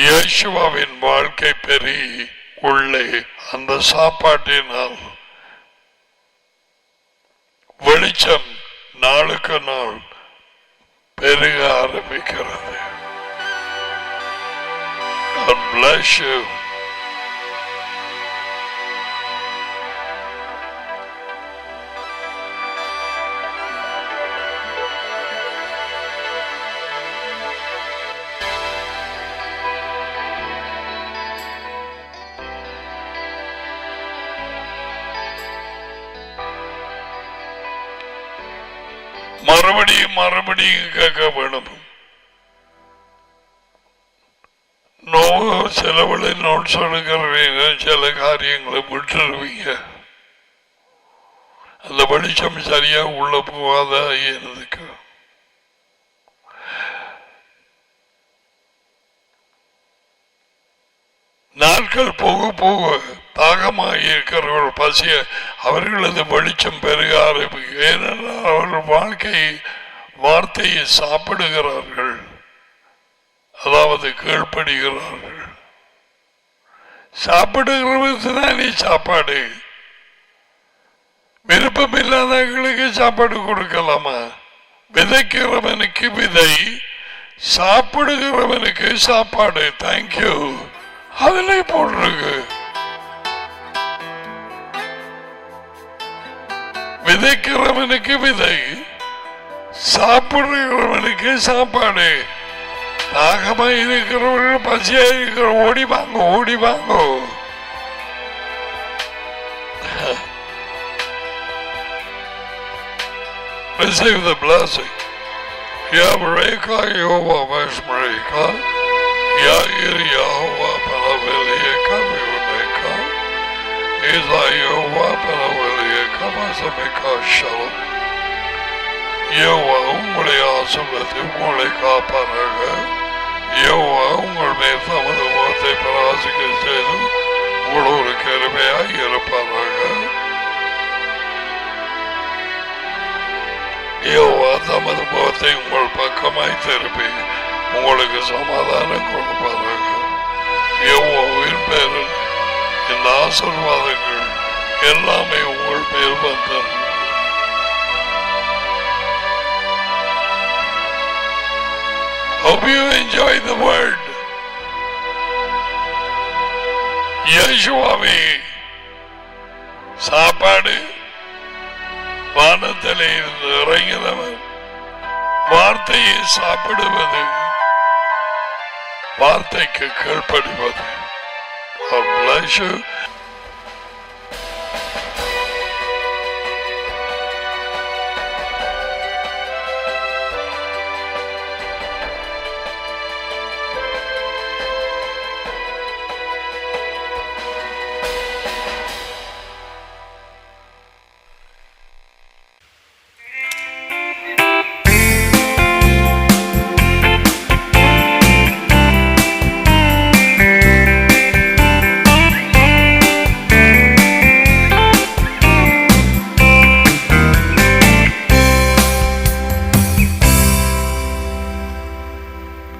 இயேசுவின் வாழ்க்கை பெருகி உள்ளே அந்த சாப்பாட்டினால் வெளிச்சம் நாளுக்கு நாள் பெருக ஆரம்பிக்கிறது. God bless you. மறுபடியும் கேட்க வேணும். செலவுல நோட்ஸ் எடுக்கிறவங்க சில காரியங்களை விட்டுருவீங்க. அந்த வெளிச்சம் சரியா உள்ள போகாத எனக்கு நாட்கள் போக போக தாகமாக இருக்கிறவர்கள் பசிய அவர்களது வெளிச்சம் பெருக ஆரம்பிக்கும். ஏனென்றால் அவர்கள் வார்த்தையை சாப்பிடுகிறார்கள், அதாவது கீழ்ப்படுகிறார்கள். சாப்பிடுகிறவர்களே சாப்பாடு. விருப்பம் இல்லாதவர்களுக்கு சாப்பாடு கொடுக்கலாமா? விதைக்கிறவனுக்கு விதை, சாப்பிடுகிறவனுக்கு சாப்பாடு. தேங்க்யூ. அதிலே போட்டிருக்கு. விதைக்கிறவனுக்கு விதை, சாப்பிடுகிறவனுக்கு சாப்பாடு. தாகமா இருக்கிறவர்கள், பசியா இருக்கிற ஓடி வாங்க, ஓடி வாங்க. Receive the blessing. Yavreka Yehova Vashmareka, Yair Yahova Palaveleka Vivoneka, Iza Yehova Palaveleka Vasameka Shalom. Jehovah உங்களை ஆசீர்வதித்து உங்களை காப்பாராக. யெகோவா உங்கள் மேல் தமது முகத்தை பிரகாசிக்க செய்து உங்களோடு கிருபையாய் இருப்பாராக. யெகோவா தமது முகத்தை உங்கள் பக்கமாய் திருப்பி உங்களுக்கு சமாதானம் கொடுப்பாராக. யெகோவாவின் பேரில் இந்த ஆசீர்வாதங்கள் எல்லாமே உங்கள் மேல் வந்தன. Hope you enjoy the word. யேசுவே சாப்பாடு வானத்திலே இருந்து இறங்கினவர் வார்த்தையை சாப்பிடுவது, வார்த்தைக்கு கீழ்ப்படிவது. God bless you.